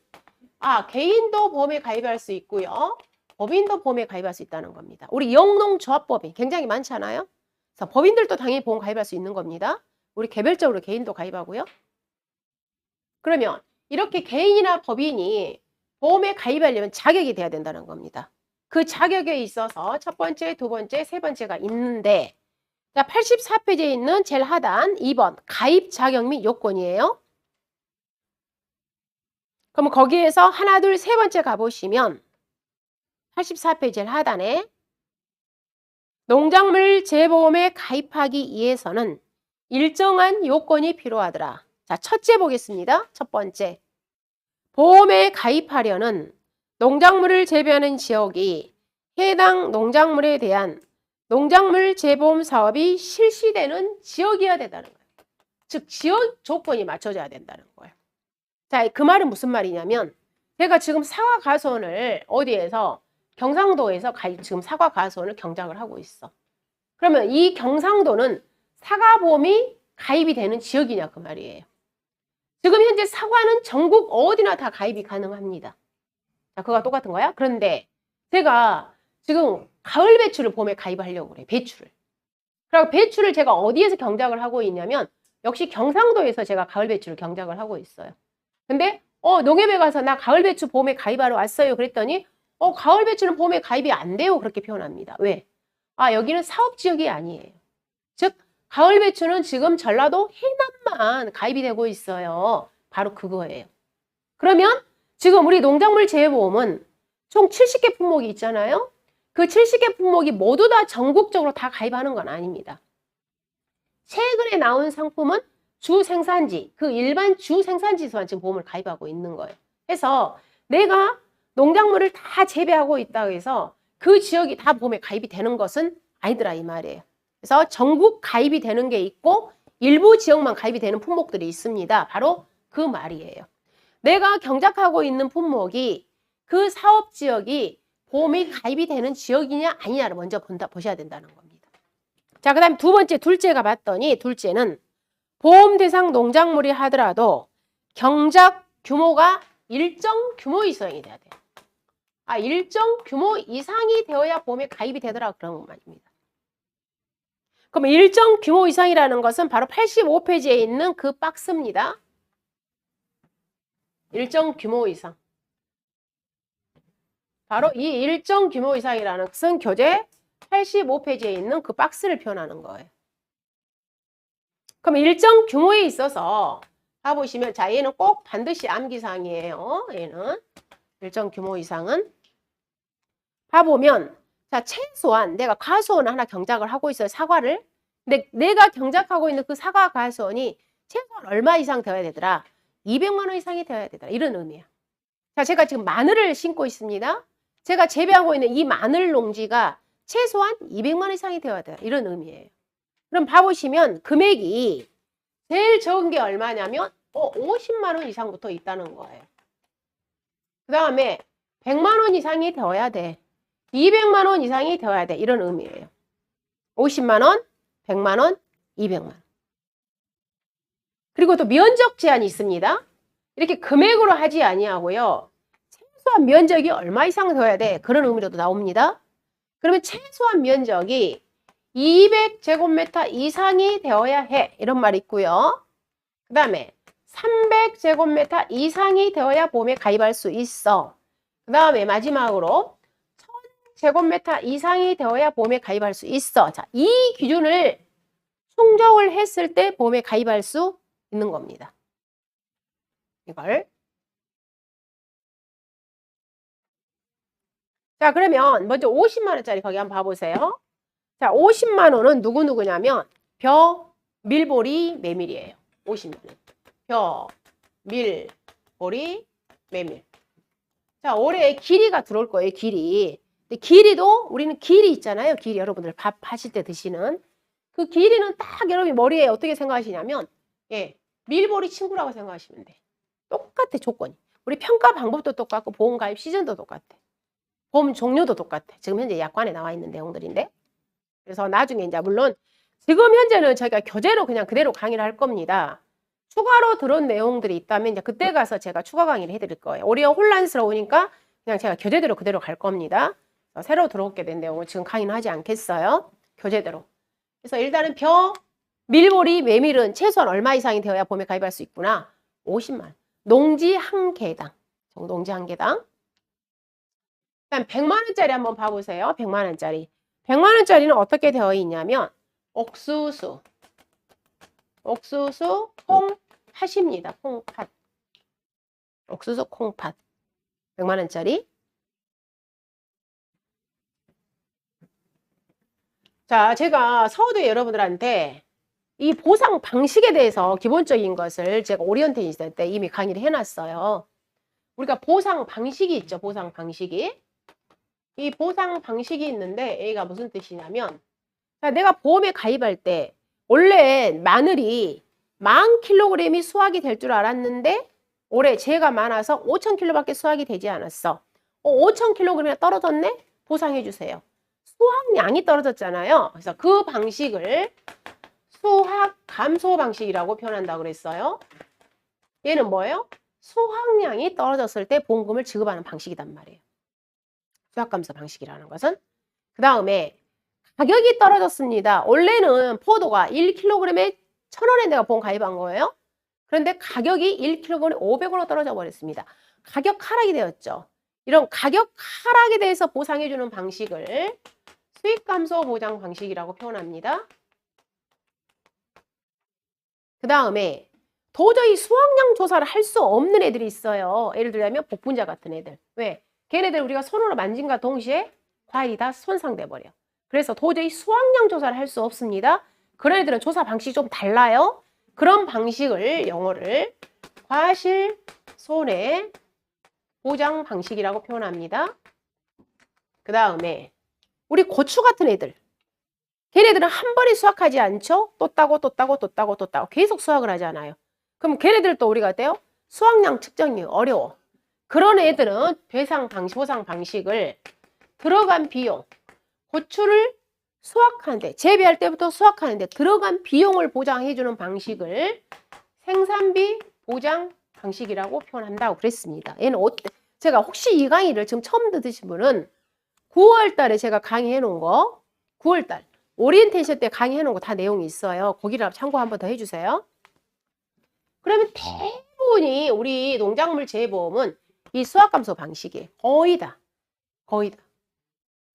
개인도 보험에 가입할 수 있고요. 법인도 보험에 가입할 수 있다는 겁니다. 우리 영농조합법인 굉장히 많잖아요. 그래서 법인들도 당연히 보험 가입할 수 있는 겁니다. 우리 개별적으로 개인도 가입하고요. 그러면 이렇게 개인이나 법인이 보험에 가입하려면 자격이 돼야 된다는 겁니다. 그 자격에 있어서 첫 번째, 두 번째, 세 번째가 있는데 자, 84페이지에 있는 제일 하단 2번 가입 자격 및 요건이에요. 그럼 거기에서 하나, 둘, 세 번째 가보시면 84페이지 제일 하단에 농작물 재보험에 가입하기 위해서는 일정한 요건이 필요하더라. 자, 첫째 보겠습니다. 첫 번째. 보험에 가입하려는 농작물을 재배하는 지역이 해당 농작물에 대한 농작물 재보험 사업이 실시되는 지역이어야 된다는 거예요. 즉 지역 조건이 맞춰져야 된다는 거예요. 자, 그 말은 무슨 말이냐면 제가 지금 사과 가수원을 어디에서 경상도에서 지금 사과 가수원을 경작을 하고 있어. 그러면 이 경상도는 사과보험이 가입이 되는 지역이냐 그 말이에요. 지금 현재 사과는 전국 어디나 다 가입이 가능합니다. 자, 그거와 똑같은 거야. 그런데 제가 지금 가을 배추를 봄에 가입하려고 그래. 배추를. 그리고 배추를 제가 어디에서 경작을 하고 있냐면 역시 경상도에서 제가 가을 배추를 경작을 하고 있어요. 근데 농협에 가서 나 가을 배추 봄에 가입하러 왔어요. 그랬더니 가을 배추는 봄에 가입이 안 돼요. 그렇게 표현합니다. 왜? 여기는 사업 지역이 아니에요. 즉 가을 배추는 지금 전라도 해남만 가입이 되고 있어요. 바로 그거예요. 그러면 지금 우리 농작물 재해보험은 총 70개 품목이 있잖아요. 그 70개 품목이 모두 다 전국적으로 다 가입하는 건 아닙니다. 최근에 나온 상품은 주 생산지, 그 일반 주 생산지수만 지금 보험을 가입하고 있는 거예요. 그래서 내가 농작물을 다 재배하고 있다고 해서 그 지역이 다 보험에 가입이 되는 것은 아니더라 이 말이에요. 그래서 전국 가입이 되는 게 있고 일부 지역만 가입이 되는 품목들이 있습니다. 바로 그 말이에요. 내가 경작하고 있는 품목이 그 사업 지역이 보험이 가입이 되는 지역이냐 아니냐를 먼저 보셔야 된다는 겁니다. 자, 그 다음 두 번째, 둘째가 봤더니 둘째는 보험 대상 농작물이 하더라도 경작 규모가 일정 규모 이상이 돼야 돼요. 일정 규모 이상이 되어야 보험에 가입이 되더라 그런 말입니다. 그럼 일정 규모 이상이라는 것은 바로 85페이지에 있는 그 박스입니다. 일정 규모 이상. 바로 이 일정 규모 이상이라는 것은 교재 85페이지에 있는 그 박스를 표현하는 거예요. 그럼 일정 규모에 있어서 봐보시면 자 얘는 꼭 반드시 암기사항이에요. 얘는 일정 규모 이상은 봐보면 자 최소한 내가 과수원 하나 경작을 하고 있어요. 사과를. 근데 내가 경작하고 있는 그 사과 과수원이 최소한 얼마 이상 되어야 되더라. 200만 원 이상이 되어야 되더라. 이런 의미야. 자 제가 지금 마늘을 심고 있습니다. 제가 재배하고 있는 이 마늘 농지가 최소한 200만 원 이상이 되어야 돼요. 이런 의미예요. 그럼 봐보시면 금액이 제일 적은 게 얼마냐면 50만 원 이상부터 있다는 거예요. 그 다음에 100만 원 이상이 되어야 돼. 200만 원 이상이 되어야 돼. 이런 의미예요. 50만 원, 100만 원, 200만 원. 그리고 또 면적 제한이 있습니다. 이렇게 금액으로 하지 아니하고요. 최소한 면적이 얼마 이상 되어야 돼. 그런 의미로도 나옵니다. 그러면 최소한 면적이 200제곱미터 이상이 되어야 해. 이런 말이 있고요. 그 다음에 300제곱미터 이상이 되어야 보험에 가입할 수 있어. 그 다음에 마지막으로 1000제곱미터 이상이 되어야 보험에 가입할 수 있어. 자, 이 기준을 충족을 했을 때 보험에 가입할 수 있는 겁니다. 이걸. 자, 그러면 먼저 50만 원짜리 거기 한번 봐보세요. 자, 50만 원은 누구냐면 벼, 밀보리, 메밀이에요. 50만 원. 벼, 밀, 보리, 메밀. 자, 올해 길이가 들어올 거예요. 길이. 근데 길이도 우리는 길이 있잖아요. 길이 여러분들 밥 하실 때 드시는 그 길이는 딱 여러분이 머리에 어떻게 생각하시냐면 밀보리 친구라고 생각하시면 돼. 똑같아 조건이. 우리 평가 방법도 똑같고 보험 가입 시즌도 똑같아. 보험 종류도 똑같아. 지금 현재 약관에 나와 있는 내용들인데. 그래서 나중에 이제 물론 지금 현재는 저희가 교재로 그냥 그대로 강의를 할 겁니다. 추가로 들어온 내용들이 있다면 이제 그때 가서 제가 추가 강의를 해드릴 거예요. 오히려 혼란스러우니까 그냥 제가 교재대로 그대로 갈 겁니다. 새로 들어오게 된 내용은 지금 강의는 하지 않겠어요. 교재대로. 그래서 일단은 벼, 밀보리, 메밀은 최소한 얼마 이상이 되어야 보험에 가입할 수 있구나. 50만 원. 농지 한 개당. 농지 한 개당. 그다음 100만 원짜리 한번 봐보세요. 100만 원짜리. 100만 원짜리는 어떻게 되어 있냐면 옥수수, 콩팥입니다. 콩팥. 옥수수 콩팥. 100만 원짜리. 자, 제가 서두에 여러분들한테 이 보상 방식에 대해서 기본적인 것을 제가 오리엔테이션 때 이미 강의를 해놨어요. 우리가 보상 방식이 있죠. 보상 방식이. 이 보상 방식이 있는데 얘가 무슨 뜻이냐면 자, 내가 보험에 가입할 때 원래 마늘이 10,000kg이 수확이 될 줄 알았는데 올해 재가 많아서 5,000kg밖에 수확이 되지 않았어. 5,000kg이 떨어졌네? 보상해 주세요. 수확량이 떨어졌잖아요. 그래서 그 방식을 수확 감소 방식이라고 표현한다고 그랬어요. 얘는 뭐예요? 수확량이 떨어졌을 때 보험금을 지급하는 방식이단 말이에요. 수확감소 방식이라는 것은. 그 다음에 가격이 떨어졌습니다. 원래는 포도가 1kg에 1,000원에 내가 보험 가입한 거예요. 그런데 가격이 1kg에 500원으로 떨어져 버렸습니다. 가격 하락이 되었죠. 이런 가격 하락에 대해서 보상해주는 방식을 수익 감소 보장 방식이라고 표현합니다. 그 다음에 도저히 수확량 조사를 할 수 없는 애들이 있어요. 예를 들자면 복분자 같은 애들. 왜? 걔네들 우리가 손으로 만진과 동시에 과일이 다 손상돼 버려. 그래서 도저히 수확량 조사를 할 수 없습니다. 그런 애들은 조사 방식이 좀 달라요. 그런 방식을 영어를 과실 손해 보장 방식이라고 표현합니다. 그 다음에 우리 고추 같은 애들. 걔네들은 한 번에 수확하지 않죠? 또 따고 또 따고 또 따고 또 따고 계속 수확을 하잖아요. 그럼 걔네들도 우리가 어때요? 수확량 측정이 어려워. 그런 애들은 배상 방식, 보상 방식을 들어간 비용, 고추를 수확하는데, 재배할 때부터 수확하는데 들어간 비용을 보장해주는 방식을 생산비 보장 방식이라고 표현한다고 그랬습니다. 얘는 제가 혹시 이 강의를 지금 처음 들으신 분은 9월 달에 제가 강의해 놓은 거, 9월 달 오리엔테이션 때 강의해 놓은 거 다 내용이 있어요. 거기를 참고 한번 더 해주세요. 그러면 대부분이 우리 농작물 재보험은 이 수확감소 방식이에요. 거의 다. 거의 다.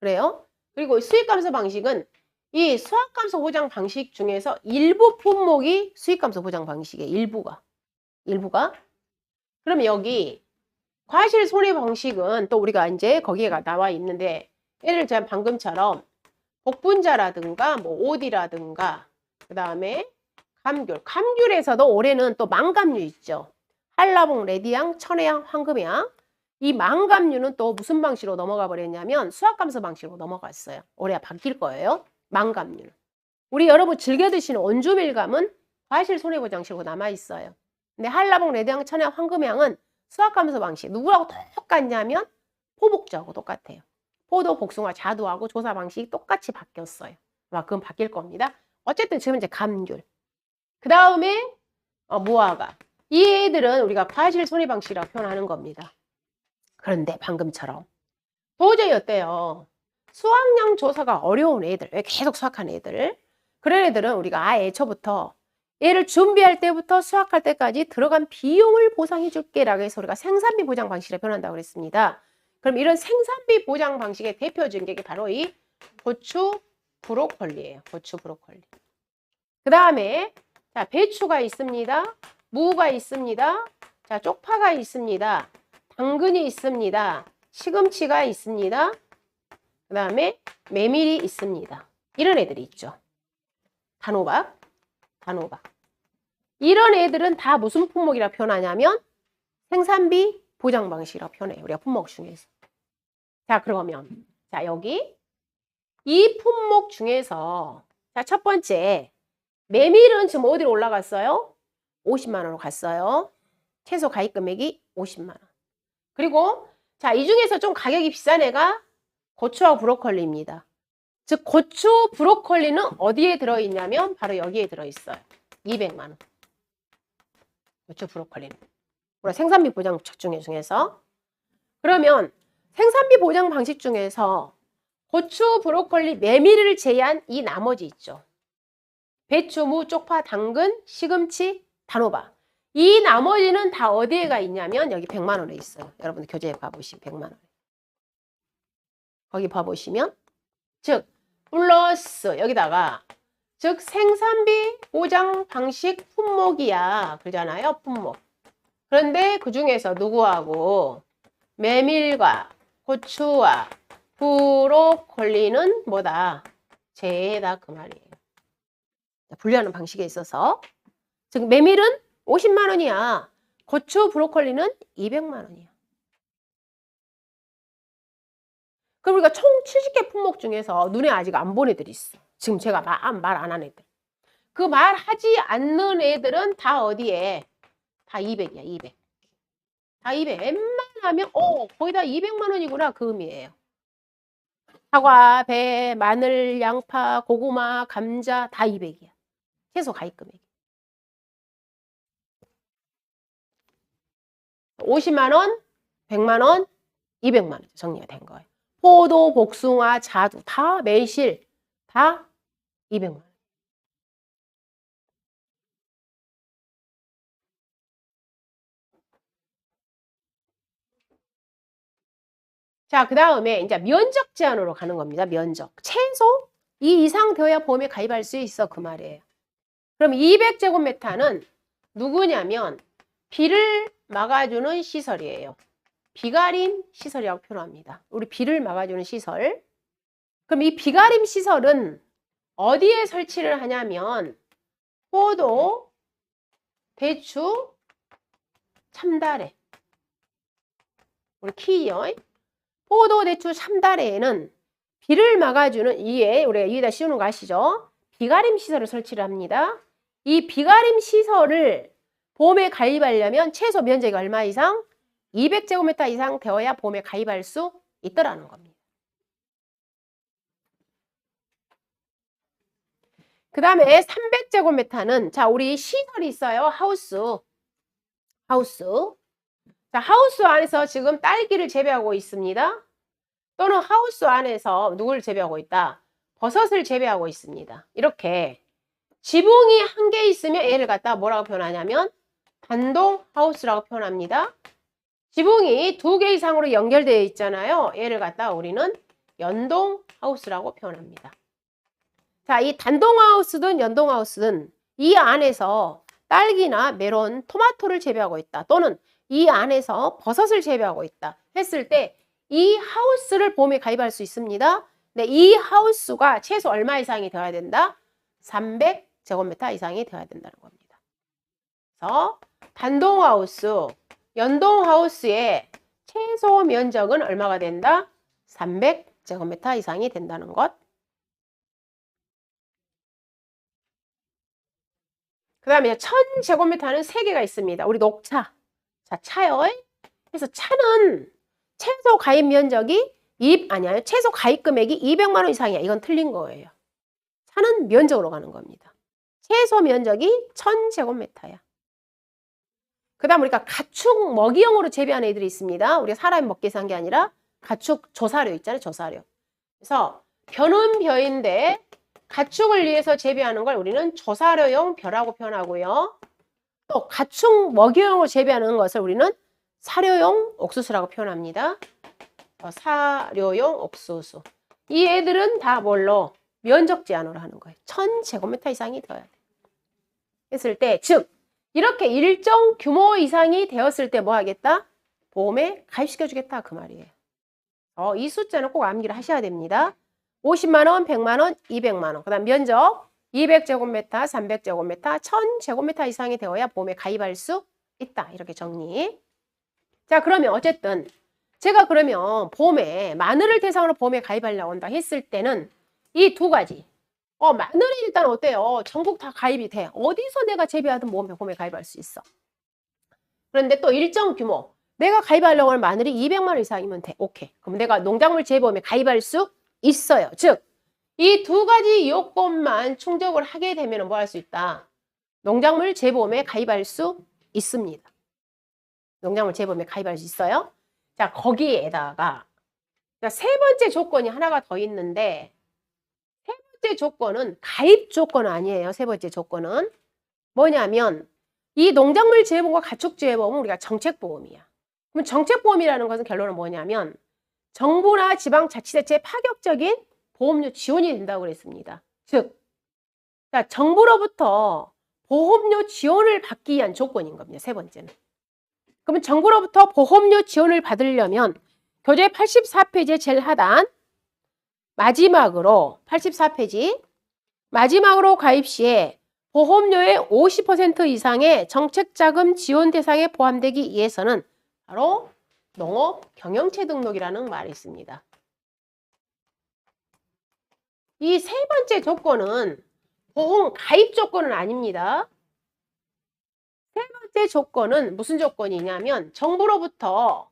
그래요? 그리고 수익감소 방식은 이 수확감소 보장 방식 중에서 일부 품목이 수익감소 보장 방식이에요. 일부가. 그러면 여기 과실 손해 방식은 또 우리가 이제 거기에 나와 있는데 예를 들면 방금처럼 복분자라든가 뭐 오디라든가 그 다음에 감귤에서도 올해는 또 망감류 있죠. 한라봉, 레디향, 천혜향, 황금향. 이 망감류는 또 무슨 방식으로 넘어가 버렸냐면 수확감소 방식으로 넘어갔어요. 올해 바뀔 거예요. 망감류는. 우리 여러분 즐겨 드시는 원주밀감은 과실 손해보장식으로 남아 있어요. 근데 한라봉, 레디향, 천혜향, 황금향은 수확감소 방식. 누구하고 똑같냐면 포복주하고 똑같아요. 포도, 복숭아, 자두하고 조사 방식이 똑같이 바뀌었어요. 그건 바뀔 겁니다. 어쨌든 지금 이제 감귤. 그 다음에 무화과. 이 애들은 우리가 과실 손해 방식이라고 표현하는 겁니다. 그런데 방금처럼 도저히 어때요? 수확량 조사가 어려운 애들, 왜 계속 수확하는 애들. 그런 애들은 우리가 애초부터 얘를 준비할 때부터 수확할 때까지 들어간 비용을 보상해 줄게 라고 해서 우리가 생산비 보장 방식을 표현한다고 그랬습니다. 그럼 이런 생산비 보장 방식의 대표적인 게 바로 이 고추 브로콜리예요. 고추 브로콜리. 그 다음에 자, 배추가 있습니다. 무가 있습니다. 자, 쪽파가 있습니다. 당근이 있습니다. 시금치가 있습니다. 그 다음에 메밀이 있습니다. 이런 애들이 있죠. 단호박. 이런 애들은 다 무슨 품목이라고 표현하냐면 생산비 보장 방식이라고 표현해요. 우리가 품목 중에서. 자, 그러면 자, 여기 이 품목 중에서 자, 첫 번째 메밀은 지금 어디로 올라갔어요? 50만 원으로 갔어요. 최소 가입 금액이 50만 원. 그리고 자, 이 중에서 좀 가격이 비싼 애가 고추와 브로콜리입니다. 즉 고추 브로콜리는 어디에 들어있냐면 바로 여기에 들어있어요. 200만 원. 고추 브로콜리는. 우리가 생산비 보장 중에서. 그러면 생산비 보장 방식 중에서 고추, 브로콜리, 메밀을 제외한 이 나머지 있죠. 배추, 무, 쪽파, 당근, 시금치, 단호박. 이 나머지는 다 어디에 가 있냐면 여기 100만 원에 있어요. 여러분들 교재에 봐보시면 100만 원. 거기 봐보시면 즉 플러스 여기다가 즉 생산비 보장 방식 품목이야. 그러잖아요. 품목. 그런데 그중에서 누구하고 메밀과 고추와 브로콜리는 뭐다? 제다 그 말이에요. 분류하는 방식에 있어서 즉 메밀은 50만 원이야. 고추, 브로콜리는 200만 원이야. 그럼 우리가 총 70개 품목 중에서 눈에 아직 안 본 애들이 있어. 지금 제가 말 안 한 애들. 그 말하지 않는 애들은 다 어디에? 다 200이야, 200. 다 200. 웬만하면 거의 다 200만 원이구나 그 의미예요. 사과, 배, 마늘, 양파, 고구마, 감자 다 200이야. 최소 가입 금액. 50만 원, 100만 원, 200만 원 정리가 된 거예요. 포도, 복숭아, 자두 다 매실, 다 200만 원. 자, 그 다음에 이제 면적 제한으로 가는 겁니다. 면적. 최소 이 이상 되어야 보험에 가입할 수 있어. 그 말이에요. 그럼 200제곱미터는 누구냐면 비를 막아주는 시설이에요. 비가림 시설이라고 표현합니다. 우리 비를 막아주는 시설. 그럼 이 비가림 시설은 어디에 설치를 하냐면 포도, 대추, 참다래. 우리 키요. 포도, 대추, 참다래에는 비를 막아주는 이에 우리가 여기다 씌우는 거 아시죠? 비가림 시설을 설치를 합니다. 이 비가림 시설을 보험에 가입하려면 최소 면적이 얼마 이상? 200제곱미터 이상 되어야 보험에 가입할 수 있더라는 겁니다. 그 다음에 300제곱미터는 자, 우리 시설이 있어요. 하우스. 자, 하우스 안에서 지금 딸기를 재배하고 있습니다. 또는 하우스 안에서 누구를 재배하고 있다? 버섯을 재배하고 있습니다. 이렇게 지붕이 한 개 있으면 얘를 갖다 뭐라고 표현하냐면 단동 하우스라고 표현합니다. 지붕이 2개 이상으로 연결되어 있잖아요. 얘를 갖다 우리는 연동 하우스라고 표현합니다. 자, 이 단동 하우스든 연동 하우스든 이 안에서 딸기나 메론, 토마토를 재배하고 있다. 또는 이 안에서 버섯을 재배하고 있다. 했을 때 이 하우스를 보험에 가입할 수 있습니다. 근데 이 하우스가 최소 얼마 이상이 되어야 된다? 300제곱미터 이상이 되어야 된다는 겁니다. 그래서 단동 하우스, 연동 하우스의 최소 면적은 얼마가 된다? 300제곱미터 이상이 된다는 것. 그 다음에 1000제곱미터는 3개가 있습니다. 우리 녹차. 자, 차요. 그래서 차는 최소 가입 면적이 최소 가입 금액이 200만 원 이상이야. 이건 틀린 거예요. 차는 면적으로 가는 겁니다. 최소 면적이 1000제곱미터야. 그 다음 우리가 가축 먹이용으로 재배하는 애들이 있습니다. 우리가 사람이 먹기 위해서 한 게 아니라 가축 조사료 있잖아요. 조사료. 그래서 벼는 벼인데 가축을 위해서 재배하는 걸 우리는 조사료용 벼라고 표현하고요. 또 가축 먹이용으로 재배하는 것을 우리는 사료용 옥수수라고 표현합니다. 사료용 옥수수. 이 애들은 다 뭘로? 면적 제한으로 하는 거예요. 1000제곱미터 이상이 되어야 돼. 했을 때, 즉 이렇게 일정 규모 이상이 되었을 때 뭐 하겠다? 보험에 가입시켜주겠다 그 말이에요. 이 숫자는 꼭 암기를 하셔야 됩니다. 50만 원, 100만 원, 200만 원. 그 다음 면적 200제곱미터, 300제곱미터, 1000제곱미터 이상이 되어야 보험에 가입할 수 있다. 이렇게 정리. 자, 그러면 어쨌든 제가 그러면 보험에 마늘을 대상으로 보험에 가입하려고 한다 했을 때는 이 2가지. 마늘이 일단 어때요? 전국 다 가입이 돼. 어디서 내가 재배하든 보험에 가입할 수 있어. 그런데 또 일정 규모. 내가 가입하려고 하는 마늘이 200만 원 이상이면 돼. 오케이. 그럼 내가 농작물 재보험에 가입할 수 있어요. 즉, 이 2가지 요건만 충족을 하게 되면 뭐 할 수 있다? 농작물 재보험에 가입할 수 있습니다. 농작물 재보험에 가입할 수 있어요. 자, 거기에다가 세 번째 조건이 하나가 더 있는데 세 번째 조건은 가입 조건은 아니에요. 세 번째 조건은 뭐냐면 이 농작물 재보험과 가축 재보험은 우리가 정책보험이야. 그럼 정책보험이라는 것은 결론은 뭐냐면 정부나 지방자치단체의 파격적인 보험료 지원이 된다고 그랬습니다. 즉, 자, 정부로부터 보험료 지원을 받기 위한 조건인 겁니다. 세 번째는. 그러면 정부로부터 보험료 지원을 받으려면 교재 84페이지의 제일 하단 마지막으로 84페이지 마지막으로 가입 시에 보험료의 50% 이상의 정책자금 지원 대상에 포함되기 위해서는 바로 농업 경영체 등록이라는 말이 있습니다. 이 세 번째 조건은 보험 가입 조건은 아닙니다. 세 번째 조건은 무슨 조건이냐면 정부로부터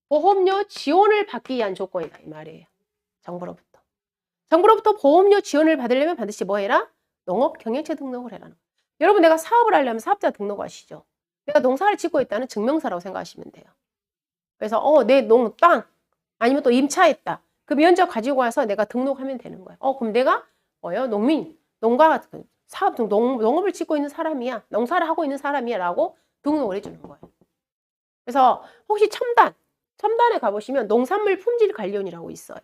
보험료 지원을 받기 위한 조건이다 이 말이에요. 정부로부터 보험료 지원을 받으려면 반드시 뭐 해라? 농업 경영체 등록을 해라는 거예요. 여러분 내가 사업을 하려면 사업자 등록하시죠. 내가 농사를 짓고 있다는 증명서라고 생각하시면 돼요. 그래서 내 땅 아니면 또 임차했다. 그 면적 가지고 와서 내가 등록하면 되는 거예요. 그럼 내가 뭐예요? 농민, 농가, 사업 등 농업을 짓고 있는 사람이야. 농사를 하고 있는 사람이야. 라고 등록을 해주는 거예요. 그래서 혹시 첨단에 가보시면 농산물 품질 관리원이라고 있어요.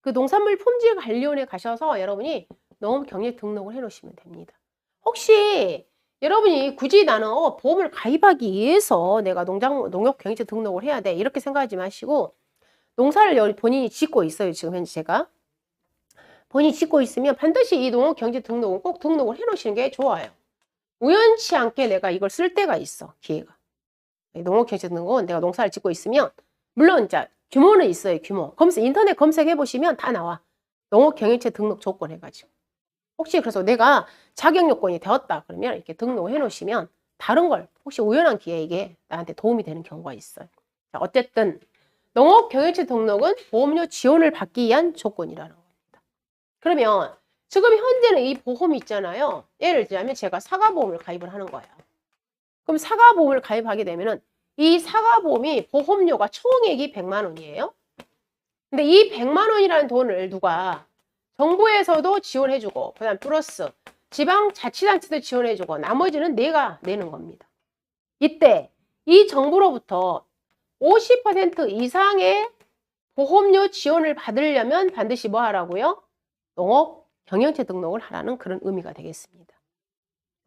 그 농산물 품질 관리원에 가셔서 여러분이 농업 경력 등록을 해 놓으시면 됩니다. 혹시 여러분이 굳이 나는 보험을 가입하기 위해서 내가 농업 경영체 등록을 해야 돼. 이렇게 생각하지 마시고 농사를 본인이 짓고 있어요. 지금 현재 제가. 본인이 짓고 있으면 반드시 이 농업 경영체 등록은 꼭 등록을 해 놓으시는 게 좋아요. 우연치 않게 내가 이걸 쓸 때가 있어. 기회가. 농업 경영체 등록은 내가 농사를 짓고 있으면 물론 자 규모는 있어요. 규모. 인터넷 검색해 보시면 다 나와. 농업 경영체 등록 조건 해가지고. 혹시 그래서 내가 자격 요건이 되었다 그러면 이렇게 등록해 놓으시면 다른 걸 혹시 우연한 기회에 이게 나한테 도움이 되는 경우가 있어요. 자, 어쨌든 농업 경영체 등록은 보험료 지원을 받기 위한 조건이라는 겁니다. 그러면 지금 현재는 이 보험이 있잖아요. 예를 들자면 제가 사과보험을 가입을 하는 거예요. 그럼 사과보험을 가입하게 되면은 이 사과보험이 보험료가 총액이 100만 원이에요. 근데 이 100만 원이라는 돈을 누가 정부에서도 지원해주고 그다음 플러스 지방자치단체도 지원해주고 나머지는 내가 내는 겁니다. 이때 이 정부로부터 50% 이상의 보험료 지원을 받으려면 반드시 뭐 하라고요? 농업 경영체 등록을 하라는 그런 의미가 되겠습니다.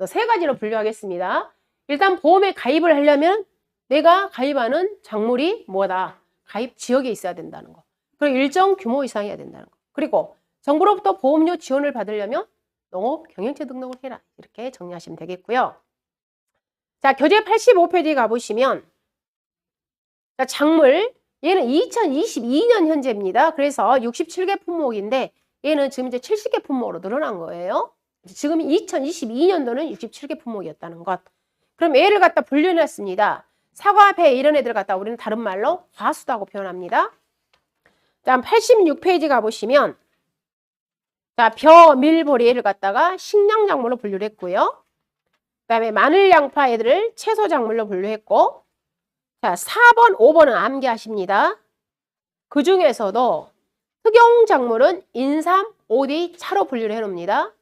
세 가지로 분류하겠습니다. 일단 보험에 가입을 하려면 내가 가입하는 작물이 뭐다? 가입 지역에 있어야 된다는 거. 그리고 일정 규모 이상이어야 된다는 거. 그리고 정부로부터 보험료 지원을 받으려면 농업 경영체 등록을 해라. 이렇게 정리하시면 되겠고요. 자, 교재 85페이지 가보시면 자, 작물 얘는 2022년 현재입니다. 그래서 67개 품목인데 얘는 지금 이제 70개 품목으로 늘어난 거예요. 지금 2022년도는 67개 품목이었다는 것. 그럼 얘를 갖다 분류해놨습니다. 사과, 배 이런 애들 갖다 우리는 다른 말로 과수다고 표현합니다. 다음 86페이지 가보시면 자, 벼, 밀, 보리 얘를 갖다가 식량작물로 분류를 했고요. 그 다음에 마늘, 양파 애들을 채소작물로 분류했고 자, 4번, 5번은 암기하십니다. 그 중에서도 흑용작물은 인삼, 오디, 차로 분류를 해놓습니다.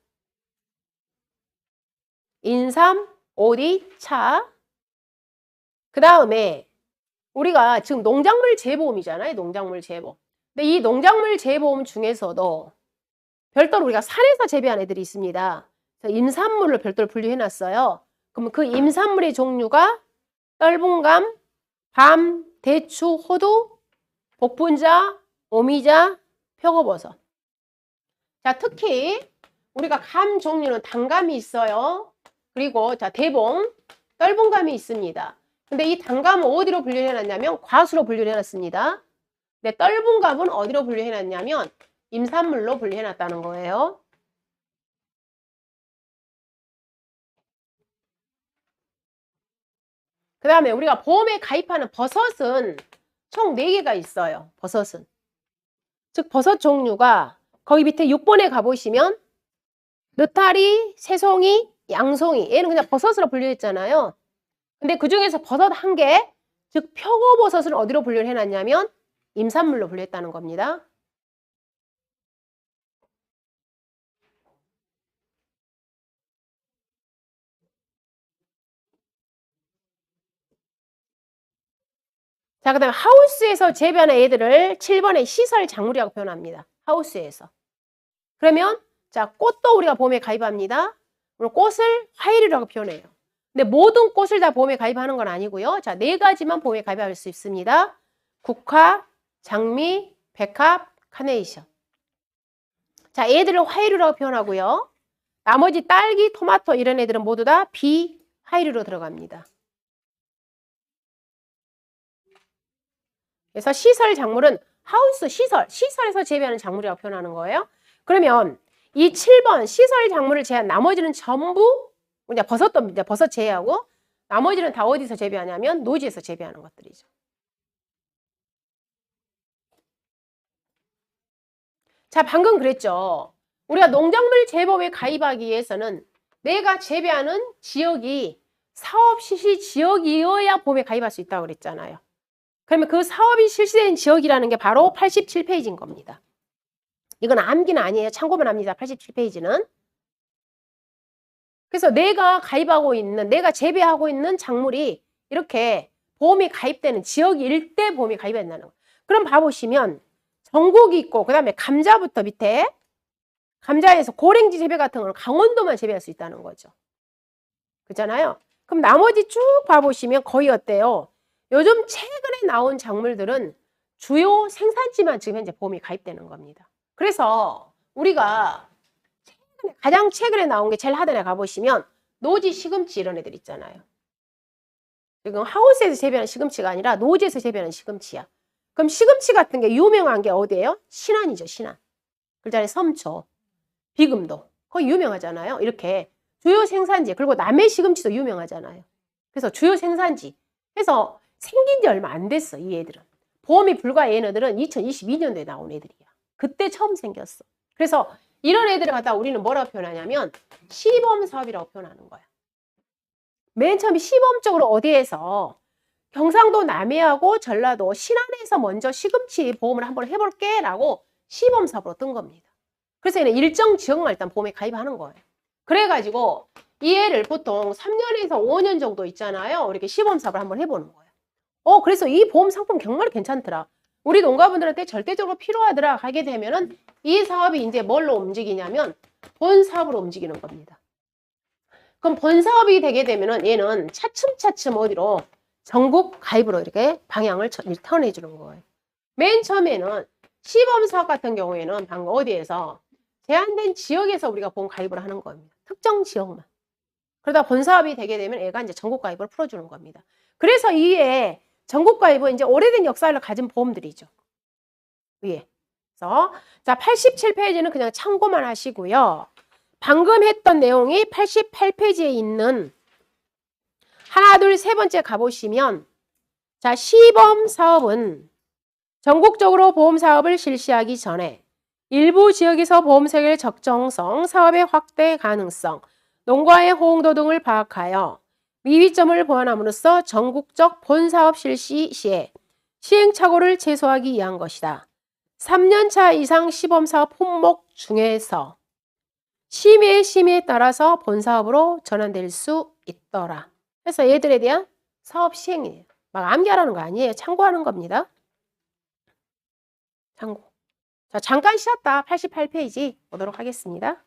인삼, 오디, 차. 그 다음에 우리가 지금 농작물 재보험이잖아요. 농작물 재보험. 근데 이 농작물 재보험 중에서도 별도로 우리가 산에서 재배한 애들이 있습니다. 임산물을 별도로 분류해놨어요. 그러면 그 임산물의 종류가 떫은감, 밤, 대추, 호두, 복분자, 오미자, 표고버섯. 자, 특히 우리가 감 종류는 단감이 있어요. 그리고 자, 대봉, 떫은감이 있습니다. 근데 이 단감은 어디로 분류해놨냐면 과수로 분류해놨습니다. 근데 떫은감은 어디로 분류해놨냐면 임산물로 분류해놨다는 거예요. 그 다음에 우리가 보험에 가입하는 버섯은 총 4개가 있어요. 버섯은. 즉 버섯 종류가 거기 밑에 6번에 가보시면 느타리, 새송이, 양송이 얘는 그냥 버섯으로 분류했잖아요. 근데 그 중에서 버섯 1개, 즉 표고버섯을 어디로 분류를 해놨냐면 임산물로 분류했다는 겁니다. 자, 그 다음에 하우스에서 재배하는 애들을 7번에 시설 작물이라고 표현합니다. 하우스에서. 그러면 자, 꽃도 우리가 보험에 가입합니다. 그럼 꽃을 화이류라고 표현해요. 근데 모든 꽃을 다 보험에 가입하는 건 아니고요. 자, 4가지만 보험에 가입할 수 있습니다. 국화, 장미, 백합, 카네이션. 자, 얘들을 화이류라고 표현하고요. 나머지 딸기, 토마토 이런 애들은 모두 다 비화이류로 들어갑니다. 그래서 시설 작물은 하우스 시설에서 재배하는 작물이라고 표현하는 거예요. 그러면 이 7번 시설 작물을 제한 나머지는 전부 이제 버섯 제외하고 나머지는 다 어디서 재배하냐면 노지에서 재배하는 것들이죠. 자, 방금 그랬죠. 우리가 농작물 재보험에 가입하기 위해서는 내가 재배하는 지역이 사업 실시 지역이어야 보험에 가입할 수 있다고 그랬잖아요. 그러면 그 사업이 실시된 지역이라는 게 바로 87페이지인 겁니다. 이건 암기는 아니에요. 참고만 합니다. 87페이지는. 그래서 내가 가입하고 있는, 내가 재배하고 있는 작물이 이렇게 보험이 가입되는 지역 일대 보험이 가입된다는 거예요. 그럼 봐보시면 전국이 있고 그다음에 감자부터 밑에 감자에서 고랭지 재배 같은 거는 강원도만 재배할 수 있다는 거죠. 그렇잖아요. 그럼 나머지 쭉 봐보시면 거의 어때요? 요즘 최근에 나온 작물들은 주요 생산지만 지금 현재 보험이 가입되는 겁니다. 그래서 우리가 가장 최근에 나온 게 제일 하단에 가보시면 노지 시금치 이런 애들 있잖아요. 지금 하우스에서 재배하는 시금치가 아니라 노지에서 재배하는 시금치야. 그럼 시금치 같은 게 유명한 게 어디예요? 신안이죠, 신안. 그다음에 섬초, 비금도. 거기 유명하잖아요. 이렇게 주요 생산지, 그리고 남해 시금치도 유명하잖아요. 그래서 주요 생산지. 해서 생긴 지 얼마 안 됐어, 이 애들은. 보험이 불과 얘네들은 2022년도에 나온 애들이야. 그때 처음 생겼어. 그래서 이런 애들을 갖다 우리는 뭐라고 표현하냐면 시범 사업이라고 표현하는 거야. 맨 처음에 시범적으로 어디에서 경상도 남해하고 전라도 신안에서 먼저 시금치 보험을 한번 해볼게 라고 시범 사업으로 뜬 겁니다. 그래서 얘는 일정 지역만 일단 보험에 가입하는 거예요. 그래가지고 이 애를 보통 3년에서 5년 정도 있잖아요. 이렇게 시범 사업을 한번 해보는 거예요. 그래서 이 보험 상품 정말 괜찮더라. 우리 농가분들한테 절대적으로 필요하더라 하게 되면은 이 사업이 이제 뭘로 움직이냐면 본 사업으로 움직이는 겁니다. 그럼 본 사업이 되게 되면은 얘는 차츰차츰 어디로 전국 가입으로 이렇게 방향을 턴해 주는 거예요. 맨 처음에는 시범 사업 같은 경우에는 방금 어디에서 제한된 지역에서 우리가 보험 가입을 하는 겁니다. 특정 지역만. 그러다 본 사업이 되게 되면 애가 이제 전국 가입을 풀어주는 겁니다. 그래서 이에 전국 가입은 이제 오래된 역사를 가진 보험들이죠. 위에. 그래서 자 87페이지는 그냥 참고만 하시고요. 방금 했던 내용이 88페이지에 있는 하나, 둘, 세 번째 가보시면 자 시범 사업은 전국적으로 보험 사업을 실시하기 전에 일부 지역에서 보험 세계의 적정성, 사업의 확대 가능성, 농가의 호응도 등을 파악하여 미비점을 보완함으로써 전국적 본사업 실시 시에 시행착오를 최소화하기 위한 것이다. 3년차 이상 시범사업 품목 중에서 심의에 따라서 본사업으로 전환될 수 있더라. 그래서 얘들에 대한 사업 시행이에요. 막 암기하라는 거 아니에요. 참고하는 겁니다. 참고. 자, 잠깐 쉬었다 88페이지 보도록 하겠습니다.